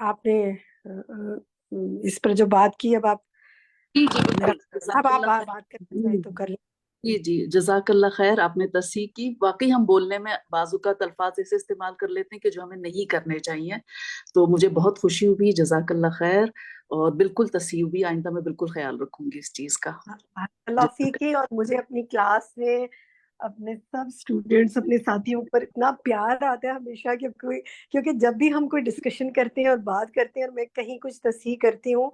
آپ نے اس پر جو بات کی، اب آپ جی جی میرا بالکل، اب جزاک آپ اللہ بات کرنا خیر۔ چاہیں تو کر لیں۔ جی جی جزاک اللہ خیر، آپ نے تصحیح کی۔ واقعی ہم بولنے میں بعض اوقات الفاظ ایسے استعمال کر لیتے ہیں کہ جو ہمیں نہیں کرنے چاہیے، تو مجھے بہت خوشی ہوئی، جزاک اللہ خیر، اور بالکل تصحیح ہوئی، آئندہ میں بالکل خیال رکھوں گی اس چیز کا۔ اللہ فیکی، اور مجھے اپنی کلاس میں اپنے سب اسٹوڈینٹس، اپنے ساتھیوں پر اتنا پیار آتا ہے ہمیشہ کہ کیونکہ جب بھی ہم کوئی ڈسکشن کرتے ہیں اور بات کرتے ہیں اور میں کہیں کچھ تصحیح کرتی ہوں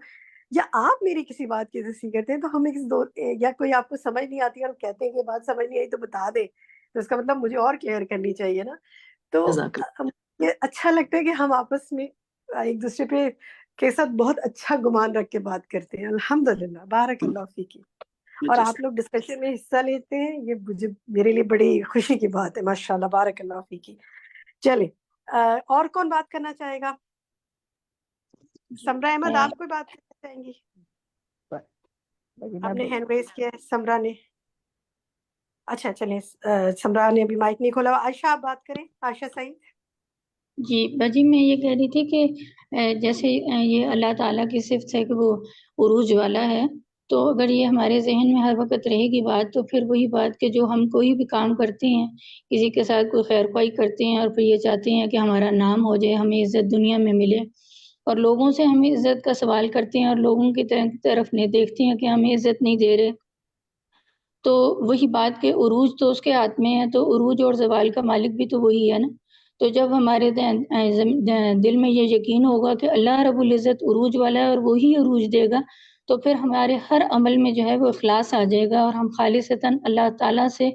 یا آپ میری کسی بات کی تصحیح کرتے ہیں، تو ہم یا کوئی آپ کو سمجھ نہیں آتی اور کہتے ہیں کہ بات سمجھ نہیں آئی تو بتا دیں، تو اس کا مطلب مجھے اور کلیئر کرنی چاہیے نا۔ تو جزاک اللہ۔ یہ اچھا لگتا ہے کہ ہم آپس میں ایک دوسرے پہ کے ساتھ بہت اچھا گمان رکھ کے بات کرتے ہیں۔ الحمدللہ، بارک اللہ فیکی، اور آپ لوگ ڈسکشن میں حصہ لیتے ہیں، یہ میرے لیے بڑی خوشی کی بات ہے، ماشاءاللہ، بارک اللہ فیکی۔ چلیں، اور کون بات کرنا چاہے گا؟ سمرا احمد، آپ کوئی بات کرنا چاہیں گی؟ آپ نے ہینڈ ریز کیا ہے سمرا نے۔ اچھا چلیں، سمرا نے ابھی مائک نہیں کھولا۔ عائشہ آپ بات کریں، عائشہ سعید۔ جی باجی، میں یہ کہہ رہی تھی کہ جیسے یہ اللہ تعالیٰ کی صفت ہے کہ وہ عروج والا ہے، تو اگر یہ ہمارے ذہن میں ہر وقت رہے گی بات، تو پھر وہی بات کہ جو ہم کوئی بھی کام کرتے ہیں، کسی کے ساتھ کوئی خیر خواہی کرتے ہیں اور پھر یہ چاہتے ہیں کہ ہمارا نام ہو جائے، ہمیں عزت دنیا میں ملے، اور لوگوں سے ہمیں عزت کا سوال کرتے ہیں اور لوگوں کی طرف نہیں دیکھتے ہیں کہ ہمیں عزت نہیں دے رہے، تو وہی بات کہ عروج تو اس کے ہاتھ میں ہے، تو عروج اور زوال کا مالک بھی تو وہی ہے نا۔ تو جب ہمارے دل میں یہ یقین ہوگا کہ اللہ رب العزت عروج والا ہے اور وہی عروج دے گا، تو پھر ہمارے ہر عمل میں جو ہے وہ اخلاص آ جائے گا، اور ہم خالصتاً اللہ تعالیٰ سے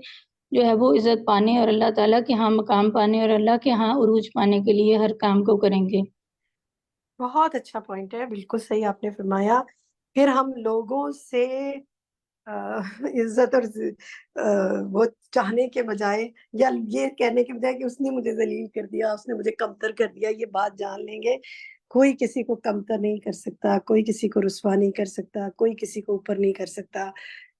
جو ہے وہ عزت پانے اور اللہ تعالیٰ کے ہاں مقام پانے اور اللہ کے ہاں عروج پانے کے لیے ہر کام کو کریں گے۔ بہت اچھا پوائنٹ ہے، بالکل صحیح آپ نے فرمایا۔ پھر ہم لوگوں سے عزت اور وہ چاہنے کے بجائے، یا یہ کہنے کے بجائے کہ اس نے مجھے ذلیل کر دیا، اس نے مجھے کمتر کر دیا، یہ بات جان لیں گے کوئی کسی کو کمتر نہیں کر سکتا، کوئی کسی کو رسوا نہیں کر سکتا، کوئی کسی کو اوپر نہیں کر سکتا،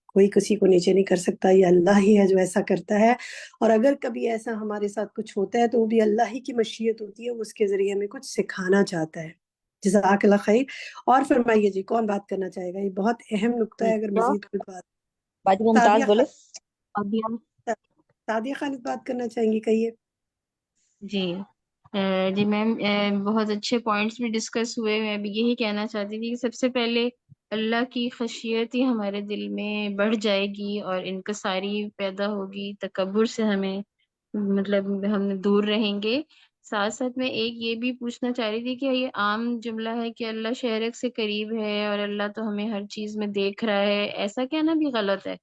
کوئی کسی کو نیچے نہیں کر سکتا، یہ اللہ ہی ہے جو ایسا کرتا ہے۔ اور اگر کبھی ایسا ہمارے ساتھ کچھ ہوتا ہے تو وہ بھی اللہ ہی کی مشیت ہوتی ہے، وہ اس کے ذریعے ہمیں کچھ سکھانا چاہتا ہے۔ جزاک اللہ خیر۔ اور فرمائیے جی، کون بات کرنا چاہے گا؟ یہ بہت اہم نکتہ ہے، اگر مزید کوئی بات۔ باجی ممتاز بولے۔ سعدیہ خالد بات کرنا چاہیں گی، کہیے۔ جی جی میم، بہت اچھے پوائنٹس بھی ڈسکس ہوئے۔ میں بھی یہی کہنا چاہتی تھی کہ سب سے پہلے اللہ کی خشیت ہی ہمارے دل میں بڑھ جائے گی اور انکساری پیدا ہوگی، تکبر سے ہمیں مطلب ہم دور رہیں گے۔ ساتھ ساتھ میں ایک یہ بھی پوچھنا چاہ رہی تھی کہ یہ عام جملہ ہے کہ اللہ شہرک سے قریب ہے اور اللہ تو ہمیں ہر چیز میں دیکھ رہا ہے، ایسا کہنا بھی غلط ہے؟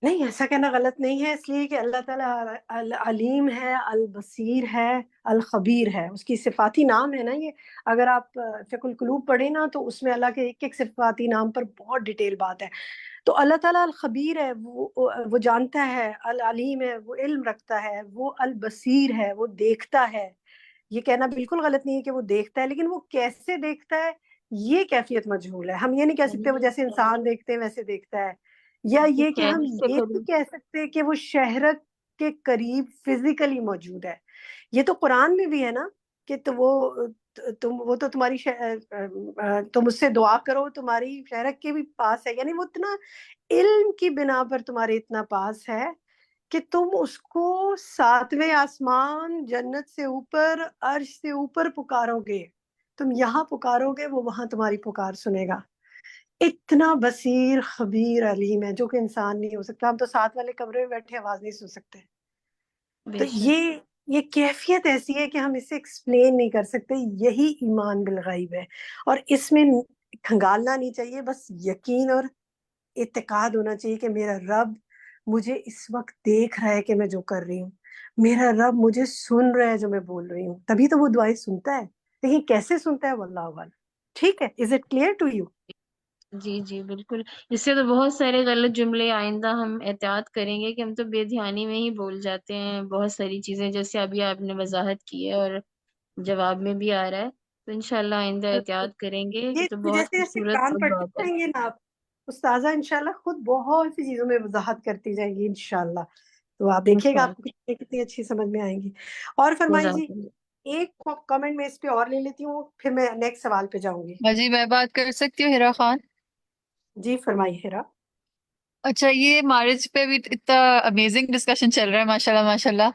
نہیں، ایسا کہنا غلط نہیں ہے، اس لیے کہ اللہ تعالیٰ العلیم ہے، البصیر ہے، الخبیر ہے، اس کی صفاتی نام ہے نا یہ۔ اگر آپ فقہ القلوب پڑھیں نا تو اس میں اللہ کے ایک ایک صفاتی نام پر بہت ڈیٹیل بات ہے۔ تو اللہ تعالیٰ الخبیر ہے، وہ جانتا ہے، العلیم ہے، وہ علم رکھتا ہے، وہ البصیر ہے، وہ دیکھتا ہے۔ یہ کہنا بالکل غلط نہیں ہے کہ وہ دیکھتا ہے، لیکن وہ کیسے دیکھتا ہے یہ کیفیت مجہول ہے۔ ہم یہ نہیں کہہ سکتے وہ جیسے انسان دیکھتے ہیں ویسے دیکھتا ہے، یا یہ کہ ہم شہرک سے یہ نہیں قریب۔ کہہ سکتے کہ وہ شہرک کے قریب فزیکلی موجود ہے۔ یہ تو قرآن میں بھی ہے نا کہ وہ تو تمہاری تم اس سے دعا کرو، تمہاری شہرک کے بھی پاس ہے، یعنی وہ اتنا علم کی بنا پر تمہارے اتنا پاس ہے کہ تم اس کو 7ویں آسمان، جنت سے اوپر، عرش سے اوپر پکارو گے، تم یہاں پکارو گے، وہ وہاں تمہاری پکار سنے گا۔ اتنا بصیر، خبیر، علیم ہے جو کہ انسان نہیں ہو سکتا۔ ہم تو 7 والے کمرے میں بیٹھے آواز نہیں سن سکتے۔ تو یہ کیفیت ایسی ہے کہ ہم اسے ایکسپلین نہیں کر سکتے۔ یہی ایمان بالغیب ہے، اور اس میں کھنگالنا نہیں چاہیے، بس یقین اور اعتقاد ہونا چاہیے کہ میرا رب مجھے اس وقت دیکھ رہا ہے کہ میں جو کر رہی ہوں، میرا رب مجھے سن رہا ہے جو میں بول رہی ہوں، تبھی تو وہ دعائیں سنتا ہے۔ لیکن کیسے سنتا ہے واللہ اعلم۔ ٹھیک ہے، is it clear to you? جی جی بالکل، اس سے تو بہت سارے غلط جملے آئندہ ہم احتیاط کریں گے کہ ہم تو بے دھیانی میں ہی بول جاتے ہیں بہت ساری چیزیں، جیسے ابھی آپ نے وضاحت کی ہے اور جواب میں بھی آ رہا ہے، تو انشاءاللہ آئندہ احتیاط کریں گے۔ یہ یہ تو بہت جیسے جیسے خوبصورت قرآن پڑھتے بات ہے۔ جائیں گے نا آپ، استاذہ انشاءاللہ خود بہت سی چیزوں میں وضاحت کرتی جائیں گی انشاءاللہ، تو آپ دیکھیے گا آپ کو انشاءاللہ کتنی اچھی سمجھ میں آئیں گی۔ اور فرمائیے جی، جزاک اللہ۔ ایک کمنٹ میں اس پہ اور لے لیتی ہوں، پھر میں نیکسٹ سوال پہ جاؤں گی. جی میں بات کر سکتی ہوں ہیرا خان؟ جی فرمائیے ہیرا. اچھا، یہ میرج پہ بھی اتنا امیزنگ ڈسکشن چل رہا ہے، ماشاءاللہ ماشاءاللہ.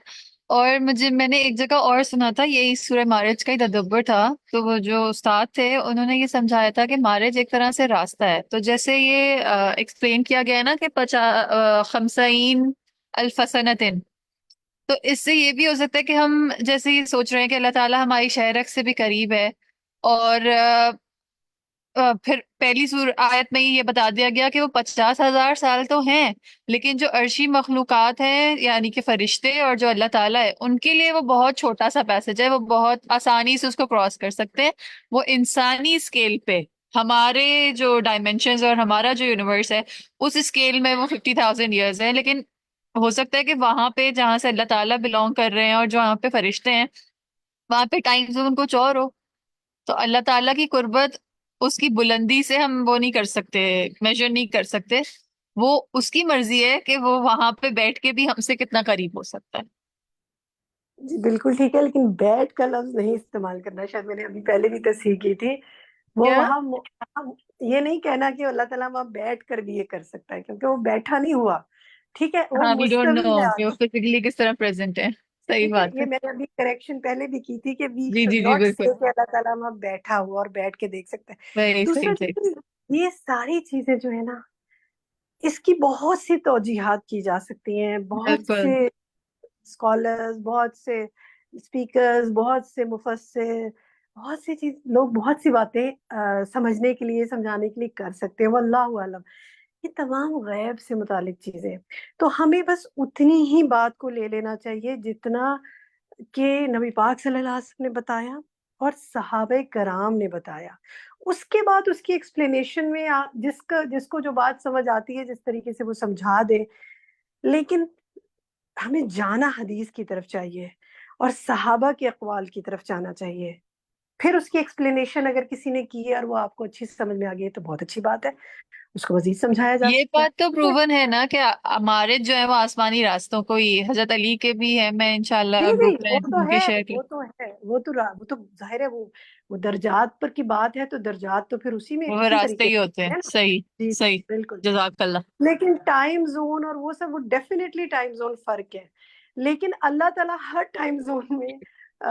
اور میں نے ایک جگہ اور سنا تھا، یہی سورہ میرج کا ہی تدبر تھا، تو وہ جو استاد تھے انہوں نے یہ سمجھایا تھا کہ میرج ایک طرح سے راستہ ہے. تو جیسے یہ ایکسپلین کیا گیا ہے نا کہ 50,000 سنتٍ، تو اس سے یہ بھی ہو سکتا ہے کہ ہم جیسے یہ سوچ رہے ہیں کہ اللہ تعالیٰ ہماری شہرک سے بھی قریب ہے، اور پھر پہلی آیت میں یہ بتا دیا گیا کہ وہ 50,000 سال تو ہیں، لیکن جو عرشی مخلوقات ہیں یعنی کہ فرشتے اور جو اللہ تعالیٰ ہے، ان کے لیے وہ بہت چھوٹا سا پیسج ہے، وہ بہت آسانی سے اس کو کراس کر سکتے ہیں. وہ انسانی اسکیل پہ ہمارے جو ڈائمینشنز اور ہمارا جو یونیورس ہے اس اسکیل میں وہ 50,000 ایئرز ہے، لیکن ہو سکتا ہے کہ وہاں پہ جہاں سے اللہ تعالیٰ بلونگ کر رہے ہیں اور جو وہاں پہ فرشتے ہیں وہاں پہ ٹائم زون کچھ اور ہو. تو اللہ تعالیٰ کی قربت اس کی بلندی سے ہم وہ نہیں کر سکتے، میجر نہیں کر سکتے. وہ اس کی مرضی ہے کہ وہ وہاں پہ بیٹھ کے بھی ہم سے کتنا قریب ہو سکتا ہے. جی بالکل ٹھیک ہے، لیکن بیٹھ کا لفظ نہیں استعمال کرنا، شاید میں نے ابھی پہلے بھی تصحیح کی تھی. وہ کیا؟ وہاں یہ نہیں کہنا کہ اللہ تعالیٰ وہاں بیٹھ کر بھی یہ کر سکتا ہے، کیونکہ وہ بیٹھا نہیں ہوا. ٹھیک ہے، وہ ہاں، وی ڈونٹ مستوی نو ہے. کہ وہ فزیکلی کس طرح پریزنٹ ہے. صحیح ٹھیک ہے، بات یہ ہے. میں نے ابھی کریکشن پہلے بھی کی تھی کہ وی جی شوڈ جی جی ناٹ بالکل. سے کہ اللہ تعالیٰ وہاں بیٹھا ہوا اور بیٹھ کے دیکھ سکتا ہے. صحیح دوسرا صحیح صحیح. چیز، یہ ساری چیزیں جو ہے نا، اس کی بہت سی توجیحات کی جا سکتی ہیں. بہت بالکل سے اسکالرز، بہت سے اسپیکرز، بہت سے مفسر، بہت سی چیز، لوگ بہت سی باتیں سمجھنے کے لیے، سمجھانے کے لیے کر سکتے ہیں. واللہ عالم. یہ تمام غیب سے متعلق چیزیں، تو ہمیں بس اتنی ہی بات کو لے لینا چاہیے جتنا کہ نبی پاک صلی اللہ علیہ وسلم نے بتایا اور صحابہ کرام نے بتایا. اس کے بعد اس کی ایکسپلینیشن میں جس کو جو بات سمجھ آتی ہے جس طریقے سے وہ سمجھا دے، لیکن ہمیں جانا حدیث کی طرف چاہیے اور صحابہ کے اقوال کی طرف جانا چاہیے. پھر اس کی ایکسپلینیشن اگر کسی نے کی ہے اور وہ آپ کو اچھی سمجھ میں آ گئی ہے تو بہت اچھی بات ہے، اس کو مزید سمجھایا جا یہ سکتا بات تو ہے. پروون ہے نا کہ ہمارے جو ہے وہ آسمانی راستوں کو ہی، حضرت علی کے بھی ہے، میں انشاءاللہ نہیں گروپ نہیں، میں وہ تو ان کے ہے، شیئر کر. ظاہر ہے، وہ درجات پر کی بات ہے، تو درجات تو پھر وہ اسی راستے طریقے ہی ہوتے سے ہیں. ہے نا. صحیح جی صحیح. بالکل. جزاک اللہ. لیکن ٹائم زون اور وہ سب، وہ ڈیفینیٹلی ٹائم زون فرق ہے، لیکن اللہ تعالیٰ ہر ٹائم زون میں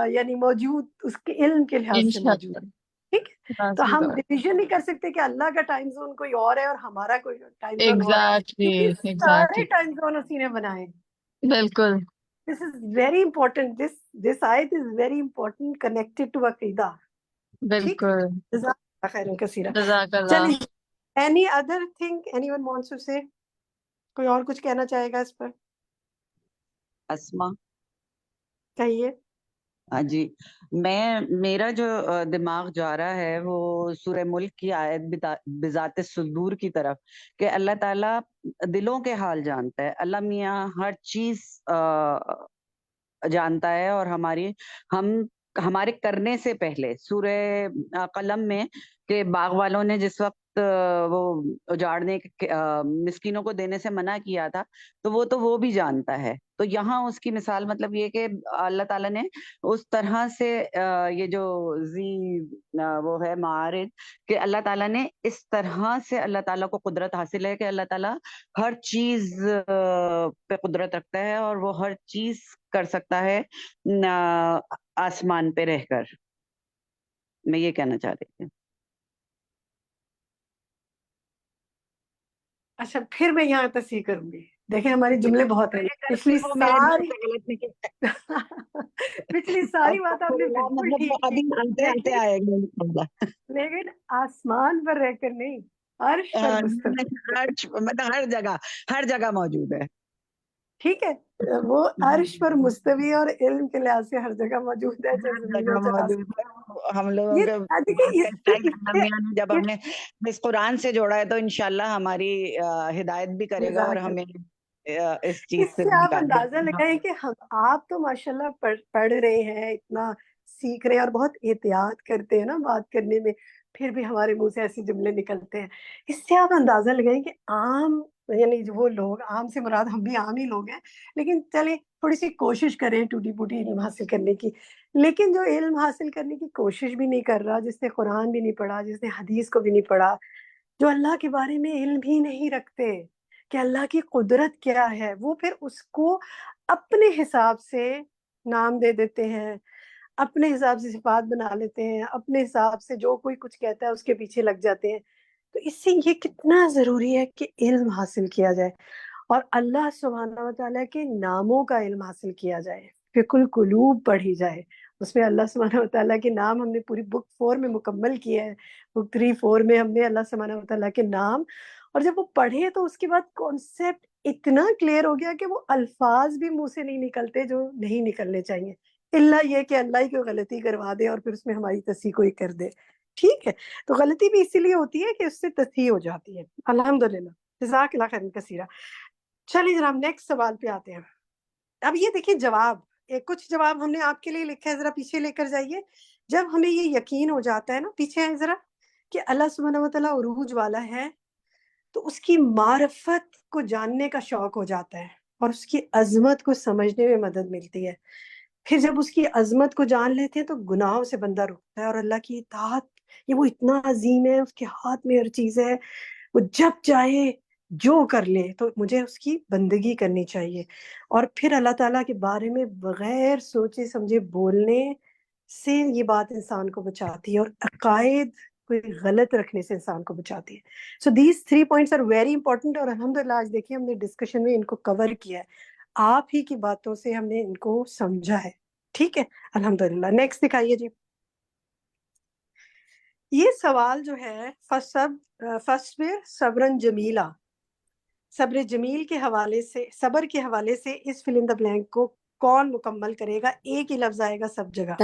یعنی موجود، اس کے علم کے لحاظ سے موجود ہے. انشاءاللہ. ٹھیک ہے، تو ناصر ہم بات. ڈیسیژن نہیں کر سکتے کہ اللہ کا ٹائم زون کوئی اور ہے اور ہمارا کوئی ٹائم زون اور ہے، ایگزیکٹلی کیونکہ سارے ایگزیکٹلی. ٹائم زون اسی نے بنائے. بالکل. This is very important. This ayat is very important connected to عقیدہ. ٹھیک، بالکل. جزاک اللہ خیرا کثیرا. جزاک اللہ. چلیے، any other thing anyone wants to say؟ کوئی اور کچھ کہنا چاہے گا اس پر؟ اسما. کہیے. ہاں جی، میرا جو دماغ جا رہا ہے وہ سورہ ملک کی آیت بذات الصدور کی طرف، کہ اللہ تعالیٰ دلوں کے حال جانتا ہے. اللہ میاں ہر چیز جانتا ہے، اور ہمارے کرنے سے پہلے سورہ قلم میں کہ باغ والوں نے جس وقت وہ اجاڑنے مسکینوں کو دینے سے منع کیا تھا، تو وہ بھی جانتا ہے. تو یہاں اس کی مثال مطلب یہ کہ اللہ تعالیٰ نے اس طرح سے یہ جو وہ ہے معارج، کہ اللہ تعالیٰ نے اس طرح سے اللہ تعالیٰ کو قدرت حاصل ہے کہ اللہ تعالیٰ ہر چیز پہ قدرت رکھتا ہے، اور وہ ہر چیز کر سکتا ہے آسمان پہ رہ کر. میں یہ کہنا چاہ رہی تھی. اچھا، پھر میں یہاں تصحیح کروں گی. دیکھیں ہماری جملے بہت ہیں، پچھلی ساری بات آپ نے بالکل ٹھیک کی، لیکن آسمان پر رہ کر نہیں، عرش پر مستوی. مطلب ہر جگہ موجود ہے. ٹھیک ہے، وہ عرش پر مستوی اور علم کے لحاظ سے ہر جگہ موجود ہے، چاہے زمین ہو چاہے آسمان. ہم لوگوں جب ہم نے اس قرآن سے جوڑا ہے تو انشاءاللہ ہماری ہدایت بھی کرے گا، اور ہمیں اس چیز اس سے آپ اندازہ لگائیں کہ آپ تو ماشاءاللہ پڑھ رہے ہیں، اتنا سیکھ رہے ہیں اور بہت احتیاط کرتے ہیں نا بات کرنے میں، پھر بھی ہمارے منہ سے ایسے جملے نکلتے ہیں. اس سے آپ اندازہ لگائیں کہ عام یعنی وہ لوگ، عام سے مراد ہم بھی عام ہی لوگ ہیں، لیکن چلیں تھوڑی سی کوشش کریں ٹوٹی پوٹی علم حاصل کرنے کی. لیکن جو علم حاصل کرنے کی کوشش بھی نہیں کر رہا، جس نے قرآن بھی نہیں پڑھا، جس نے حدیث کو بھی نہیں پڑھا، جو اللہ کے بارے میں علم بھی نہیں رکھتے کہ اللہ کی قدرت کیا ہے، وہ پھر اس کو اپنے حساب سے نام دے دیتے ہیں، اپنے حساب سے صفات بنا لیتے ہیں، اپنے حساب سے جو کوئی کچھ کہتا ہے اس کے پیچھے لگ جاتے ہیں. تو اس سے یہ کتنا ضروری ہے کہ علم حاصل کیا جائے اور اللہ سبحانہ و تعالیٰ کے ناموں کا علم حاصل کیا جائے، فقہ القلوب پڑھی جائے. اس میں اللہ سبحانہ و تعالیٰ کے نام ہم نے پوری بک 4 میں مکمل کیا ہے. بک 3-4 میں ہم نے اللہ سبحانہ و تعالیٰ کے نام، اور جب وہ پڑھے تو اس کے بعد کانسیپٹ اتنا کلیئر ہو گیا کہ وہ الفاظ بھی منہ سے نہیں نکلتے جو نہیں نکلنے چاہیے، اللہ یہ کہ اللہ ہی کوئی غلطی کروا دے اور پھر اس میں ہماری تصحیح کوئی کر دے. ٹھیک ہے، تو غلطی بھی اسی لیے ہوتی ہے کہ اس سے تصحیح ہو جاتی ہے. الحمدللہ، جزاک اللہ خیر کثیرہ. چلیے جناب نیکسٹ سوال پہ آتے ہیں. اب یہ دیکھیں جواب، کچھ جواب ہم نے آپ کے لیے لکھا ہے، ذرا پیچھے لے کر جائیے. جب ہمیں یہ یقین ہو جاتا ہے نا، پیچھے آئیں ذرا، کہ اللہ سبحانہ و تعالیٰ عروج والا ہے، تو اس کی معرفت کو جاننے کا شوق ہو جاتا ہے اور اس کی عظمت کو سمجھنے میں مدد ملتی ہے. پھر جب اس کی عظمت کو جان لیتے ہیں تو گناہوں سے بندہ رکتا ہے اور اللہ کی اطاعت، یہ وہ اتنا عظیم ہے، اس کے ہاتھ میں ہر چیز ہے، وہ جب چاہے جو کر لے، تو مجھے اس کی بندگی کرنی چاہیے. اور پھر اللہ تعالیٰ کے بارے میں بغیر سوچے سمجھے بولنے سے یہ بات انسان کو بچاتی ہے، اور عقائد کوئی غلط رکھنے سے انسان کو بچاتی ہے. So these 3 points are very important، اور الحمدللہ آج دیکھیں ہم نے ڈسکشن میں ان کو کور کیا ہے، آپ ہی کی باتوں سے ہم نے ان کو سمجھا ہے. ٹھیک ہے، الحمدللہ. نیکسٹ دکھائیے جی. یہ سوال جو ہے فصبر صبرن جمیلا، صبر جمیل کے حوالے سے، صبر کے حوالے سے اس فل ان دا بلینک کو کون مکمل کرے گا؟ ایک ہی لفظ آئے گا سب جگہ.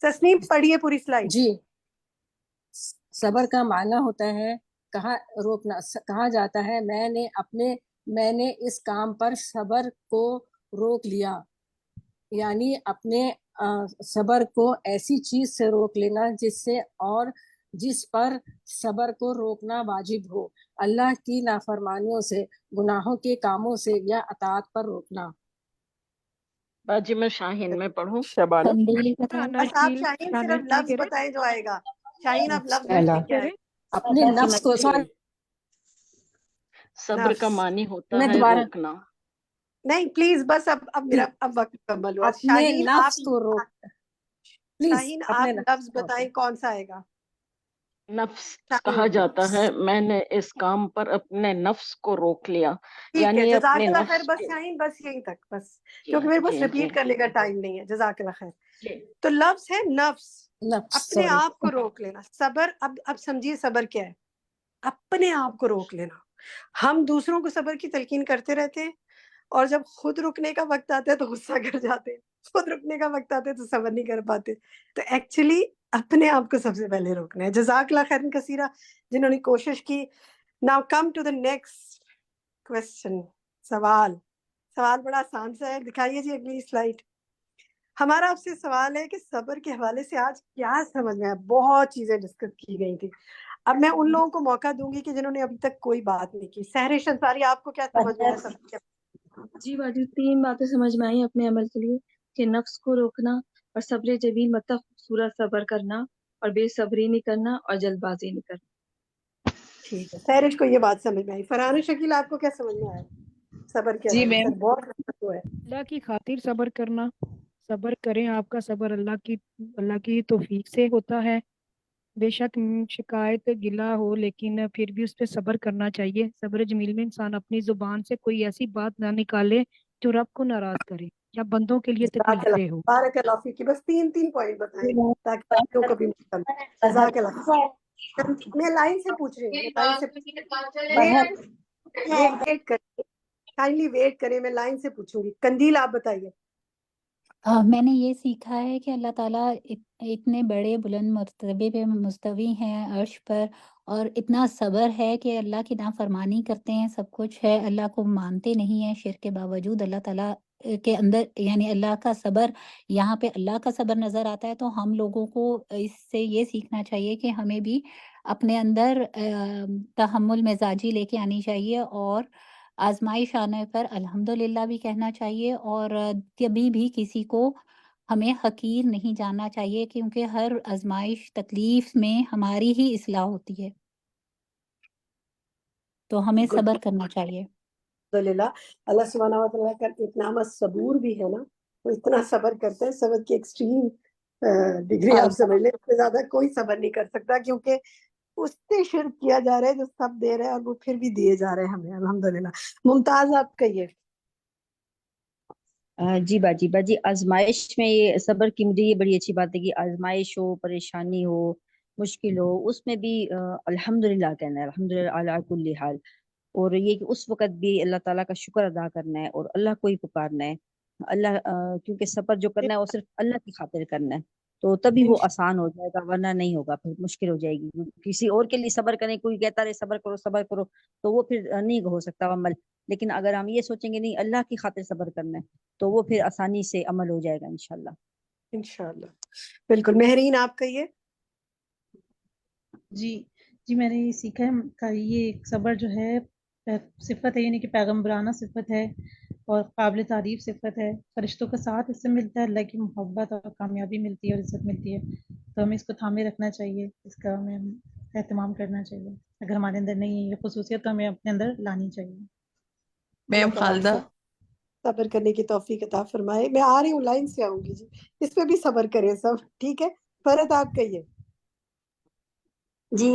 تسنیم پڑھیے پوری سلائڈ. جی، صبر کا معنی ہوتا ہے روکنا. کہا جاتا ہے میں نے اس کام پر صبر کو روک لیا، یعنی اپنے صبر کو ایسی چیز سے روک لینا جس پر صبر کو روکنا واجب ہو، اللہ کی نافرمانیوں سے، گناہوں کے کاموں سے یا اطاعت پر روکنا. باجی میں شاہین میں پڑھوں. شبانہ. بس آپ شاہین صرف لفظ بتائیں جو آئے گا. شاہین آپ لفظ لکھ کے آئیں. اپنے نفس کو صبر کا معنی ہوتا ہے روکنا. نہیں پلیز، بس اب میرا وقت مکمل ہوا. اپنے نفس کو روک. شاہین آپ لفظ بتائیں کون سا آئے گا؟ نفس کہا جاتا ہے میں نے اس کام پر اپنے نفس کو روک لیا، یعنی جزاک اللہ خیر. بس شاہین بس یہیں تک، بس کیونکہ میرے پاس ریپیٹ کرنے کا ٹائم نہیں ہے. جزاک اللہ خیر. تو لفظ ہے نفس، اپنے آپ کو روک لینا. صبر، اب سمجھیے صبر کیا ہے؟ اپنے آپ کو روک لینا. ہم دوسروں کو صبر کی تلقین کرتے رہتے ہیں، اور جب خود رکنے کا وقت آتا ہے تو غصہ کر جاتے ہیں، خود رکنے کا وقت آتا ہے تو صبر نہیں کر پاتے. تو ایکچولی اپنے آپ کو سب سے پہلے روکنا ہے. جزاک اللہ خیر کثیرہ جنہوں نے کوشش کی. Now come to the next question. سوال بڑا آسان سا ہے. دکھائیے جی اگلی سلائڈ. ہمارا آپ سے سوال ہے کہ صبر کے حوالے سے آج کیا سمجھ میں آیا؟ بہت چیزیں ڈسکس کی گئی تھی. اب میں ان لوگوں کو موقع دوں گی کہ جنہوں نے ابھی تک کوئی بات نہیں کی. سحرش انصاری، آپ کو کیا سمجھ میں آیا؟ جی باجی 3 باتیں سمجھ میں آئی اپنے عمل کے لیے، کہ نفس کو روکنا، اور صبر جمیل مطلب خوبصورت صبر کرنا، اور بے صبری نہیں کرنا، اور جلد بازی نہیں کرنا. ٹھیک ہے، سحرش کو یہ بات سمجھ میں آئی. فرحان شکیل آپ کو کیا سمجھ میں آیا صبر کے جی حوالے سے؟ میم، بہت ہے اللہ کی خاطر صبر کرنا، صبر کریں. آپ کا صبر اللہ کی توفیق سے ہوتا ہے. بے شک شکایت گلا ہو لیکن پھر بھی اس پہ صبر کرنا چاہیے. صبر جمیل میں انسان اپنی زبان سے کوئی ایسی بات نہ نکالے جو رب کو ناراض کرے یا بندوں کے لیے تکلیف دہ ہو. بارک اللہ فیک. بس 3 پوائنٹ بتائیں تاکہ بچوں کو بھی مکمل. جزاک اللہ. میں لائن سے پوچھ رہی ہوں، لائن سے ویٹ کریں، کائنڈلی ویٹ کریں. میں لائن سے پوچھوں گی. قندیل آپ بتائیے. میں نے یہ سیکھا ہے کہ اللہ تعالیٰ اتنے بڑے بلند مرتبے پہ مستوی ہیں عرش پر، اور اتنا صبر ہے کہ اللہ کی نافرمانی کرتے ہیں، سب کچھ ہے، اللہ کو مانتے نہیں ہیں، شرک کے باوجود اللہ تعالیٰ کے اندر یعنی اللہ کا صبر، یہاں پہ اللہ کا صبر نظر آتا ہے، تو ہم لوگوں کو اس سے یہ سیکھنا چاہیے کہ ہمیں بھی اپنے اندر تحمل مزاجی لے کے آنی چاہیے، اور آزمائش آنے پر الحمدللہ بھی کہنا چاہیے، اور کبھی بھی کسی کو ہمیں حقیر نہیں جاننا چاہیے، کیونکہ ہر آزمائش تکلیف میں ہماری ہی اصلاح ہوتی ہے، تو ہمیں بالکل صبر کرنا چاہیے۔ الحمدللہ اللہ سبحانہ و تعالیٰ کا اتنا صبور بھی ہے نا، وہ اتنا صبر کرتے ہیں، صبر کی ایکسٹریم ڈگری آپ سمجھ لیں، اس سے زیادہ کوئی صبر نہیں کر سکتا، کیونکہ اس سے شرک کیا جا رہا ہے جو سب دے رہے ہیں، اور وہ پھر بھی دیے جا رہے ہیں ہمیں الحمدللہ۔ ممتاز آپ کہیے۔ جی باجی آزمائش میں یہ صبر کی مجھے یہ بڑی اچھی بات ہے کہ آزمائش ہو، پریشانی ہو، مشکل ہو، اس میں بھی الحمدللہ کہنا ہے، الحمدللہ علی کل حال، اور یہ کہ اس وقت بھی اللہ تعالیٰ کا شکر ادا کرنا ہے اور اللہ کو ہی پکارنا ہے، اللہ کیونکہ صبر جو کرنا ہے وہ صرف اللہ کی خاطر کرنا ہے، تو تبھی وہ آسان ہو جائے گا، ورنہ نہیں ہوگا، پھر مشکل ہو جائے گی، کسی اور کے لیے صبر کریں، کوئی کہتا رہے صبر کرو تو وہ پھر نہیں ہو سکتا وہ عمل، لیکن اگر ہم یہ سوچیں گے نہیں اللہ کی خاطر صبر کرنا ہے تو وہ پھر آسانی سے عمل ہو جائے گا انشاءاللہ۔ انشاءاللہ بالکل۔ مہرین آپ کہیے۔ جی میں نے یہ سیکھا ہے کہ یہ ایک صبر جو ہے صفت ہے، یعنی کہ پیغمبرانہ صفت ہے اور قابل تعریف صفت ہے، فرشتوں کا ساتھ اس سے ملتا ہے، اللہ کی محبت اور کامیابی ملتی ہے اور عزت ملتی ہے، تو ہمیں اس کو تھامے رکھنا چاہیے، اس کا ہمیں اہتمام کرنا چاہیے، اگر ہمارے اندر نہیں ہے یہ خصوصیت تو ہمیں اپنے اندر لانی چاہیے۔ میم خالدہ، صبر کرنے کی توفیق عطا فرمائے۔ میں آ رہی ہوں، لائن سے آؤں گی جی، اس پہ بھی صبر کریں سب، ٹھیک ہے۔ فرحت آپ کہیے۔ جی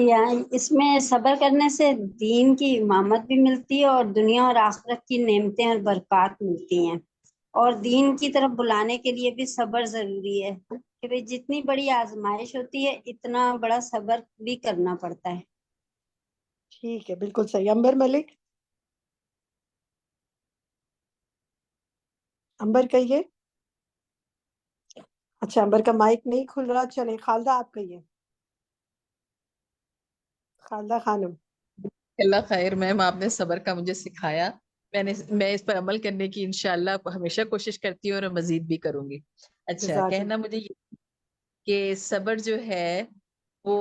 اس میں صبر کرنے سے دین کی امامت بھی ملتی ہے اور دنیا اور آخرت کی نعمتیں اور برکات ملتی ہیں، اور دین کی طرف بلانے کے لیے بھی صبر ضروری ہے کہ بھئی جتنی بڑی آزمائش ہوتی ہے اتنا بڑا صبر بھی کرنا پڑتا ہے۔ ٹھیک ہے، بالکل صحیح۔ امبر ملک، امبر کہیے۔ اچھا امبر کا مائک نہیں کھل رہا، چلیں خالدہ آپ کہیے، خالدہ خانم۔ اللہ خیر میم، آپ نے صبر کا مجھے سکھایا، میں اس پر عمل کرنے کی انشاءاللہ ہمیشہ کوشش کرتی ہوں اور مزید بھی کروں گی۔ اچھا جزاک کہنا مجھے یہ کہ صبر جو ہے وہ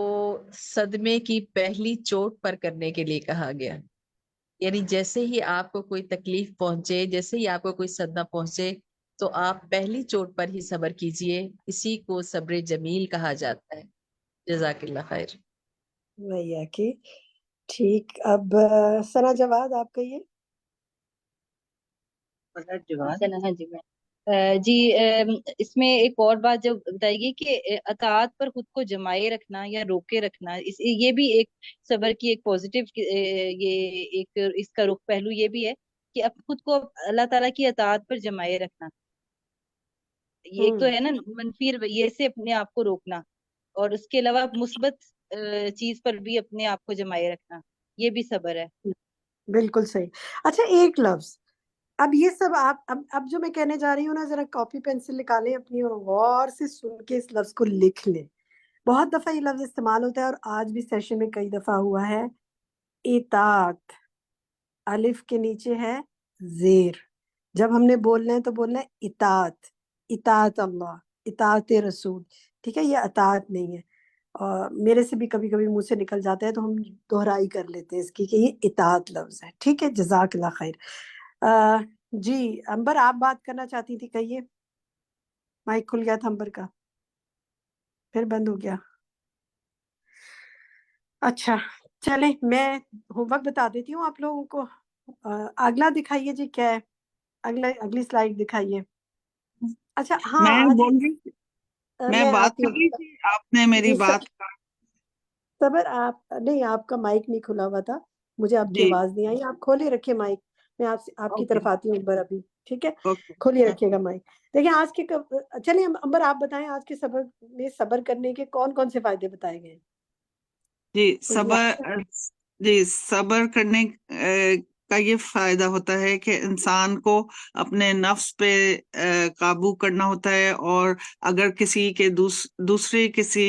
صدمے کی پہلی چوٹ پر کرنے کے لیے کہا گیا، یعنی جیسے ہی آپ کو کوئی تکلیف پہنچے، جیسے ہی آپ کو کوئی صدمہ پہنچے تو آپ پہلی چوٹ پر ہی صبر کیجئے، اسی کو صبر جمیل کہا جاتا ہے۔ جزاک اللہ خیر۔ وہی ہے کہ ٹھیک۔ اب ثنا جواد آپ کہیے۔ جی اس میں ایک اور بات جو بتائے گی کہ اطاعت پر خود کو جمائے رکھنا یا روکے رکھنا، یہ بھی ایک صبر کی ایک پازیٹیو یہ ایک اس کا رخ پہلو یہ بھی ہے کہ خود کو اللہ تعالیٰ کی اطاعت پر جمائے رکھنا، یہ ایک تو ہے نا منفی رویے سے اپنے آپ کو روکنا، اور اس کے علاوہ مثبت چیز پر بھی اپنے آپ کو جمائے رکھنا، یہ بھی صبر ہے۔ بالکل صحیح۔ اچھا ایک لفظ، اب یہ سب آپ اب جو میں کہنے جا رہی ہوں نا، ذرا کاپی پینسل نکالیں اپنی اور غور سے سن کے اس لفظ کو لکھ لیں۔ بہت دفعہ یہ لفظ استعمال ہوتا ہے اور آج بھی سیشن میں کئی دفعہ ہوا ہے۔ اطاعت، الف کے نیچے ہے زیر، جب ہم نے بولنا ہے تو بولنا ہے اطاعت، اطاعت اللہ، اطاعت رسول، ٹھیک ہے، یہ اطاعت نہیں ہے۔ اور میرے سے بھی کبھی کبھی منہ سے نکل جاتا ہے تو ہم دہرائی کر لیتے ہیں اس کی کہ یہ اطاعت لفظ ہے، ٹھیک ہے۔ جزاک اللہ خیر۔ جی امبر آپ بات کرنا چاہتی تھی، کہیے، مائک کھل گیا تھا امبر کا، پھر بند ہو گیا۔ اچھا چلیں میں ہوم ورک بتا دیتی ہوں آپ لوگوں کو۔ اگلا دکھائیے جی، کیا ہے اگلی سلائیڈ دکھائیے۔ اچھا ہاں میں آج بول رہی میں بات آتی کر رہی ہوں تھی، آپ نے میری جی بات صبر، آپ نہیں، آپ کا مائک نہیں کھلا ہوا تھا، مجھے آپ کی جی آواز نہیں آئی، آپ کھولے رکھے مائک، میں آپ کی اوکے طرف آتی ہوں امبر ابھی، ٹھیک ہے، اوکے کھولے رکھیے گا مائک۔ دیکھیں آج کے چلیں امبر آپ بتائیں آج کے سبق میں صبر کرنے کے کون کون سے فائدے بتائے گئے ہیں؟ جی صبر کرنے کا یہ فائدہ ہوتا ہے کہ انسان کو اپنے نفس پہ قابو کرنا ہوتا ہے، اور اگر کسی کے دوسری کسی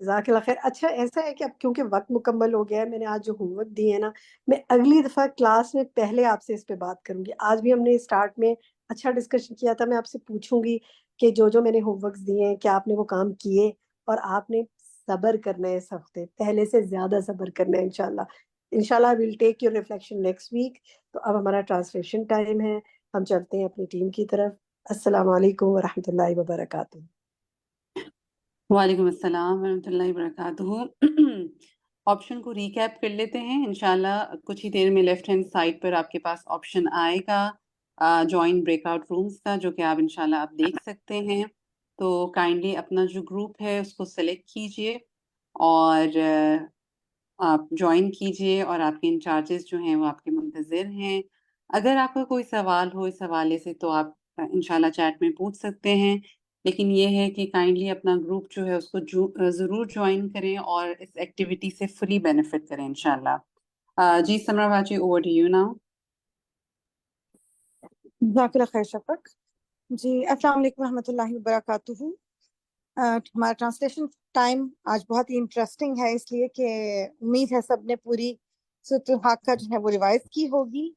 جزاک اللہ خیر. اچھا ایسا ہے کہ اب کیونکہ وقت مکمل ہو گیا ہے، میں نے آج جو ہوم ورک دی ہے نا، میں اگلی دفعہ کلاس میں پہلے آپ سے اس پہ بات کروں گی. آج بھی ہم نے اسٹارٹ میں اچھا ڈسکشن کیا تھا. میں آپ سے پوچھوں گی کہ جو میں نے ہوم ورکس دیے ہیں کیا آپ نے وہ کام کیے، اور آپ نے صبر کرنا ہے اس ہفتے، پہلے سے زیادہ صبر کرنا ہے انشاءاللہ we'll take your reflection next week. تو اب ہمارا ٹرانسلیشن ٹائم ہے، ہم چلتے ہیں اپنی ٹیم کی طرف. السلام علیکم ورحمۃ اللہ وبرکاتہ. وعلیکم السلام ورحمۃ اللہ وبرکاتہ. آپشن کو ریکیپ کر لیتے ہیں. انشاءاللہ کچھ ہی دیر میں لیفٹ ہینڈ سائڈ پر آپ کے پاس آپشن آئے گا جوائن بریک آؤٹ رومز کا، جو کہ آپ انشاءاللہ آپ دیکھ سکتے ہیں. تو کائنڈلی اپنا جو گروپ ہے اس کو سلیکٹ کیجئے اور آپ جوائن کیجئے، اور آپ کے انچارجز جو ہیں وہ آپ کے منتظر ہیں. اگر آپ کا کوئی سوال ہو اس حوالے سے تو آپ انشاءاللہ چیٹ میں پوچھ سکتے ہیں، لیکن یہ ہے کہ کائنڈلی اپنا گروپ جو ہے اس کو ضرور جوائن کریں اور اس ایکٹیویٹی سے فلی بینیفٹ کریں انشاءاللہ. جی سمرا باجی، اوور ٹو یو ناؤ. جزاک اللہ خیر شفق. جی السلام علیکم ورحمۃ اللہ وبرکاتہ. ہمارا ٹرانسلیشن ٹائم آج بہت ہی انٹرسٹنگ ہے، اس لیے کہ امید ہے سب نے پوری سورۃ الحاقہ جو ہے وہ ریوائز کی ہوگی.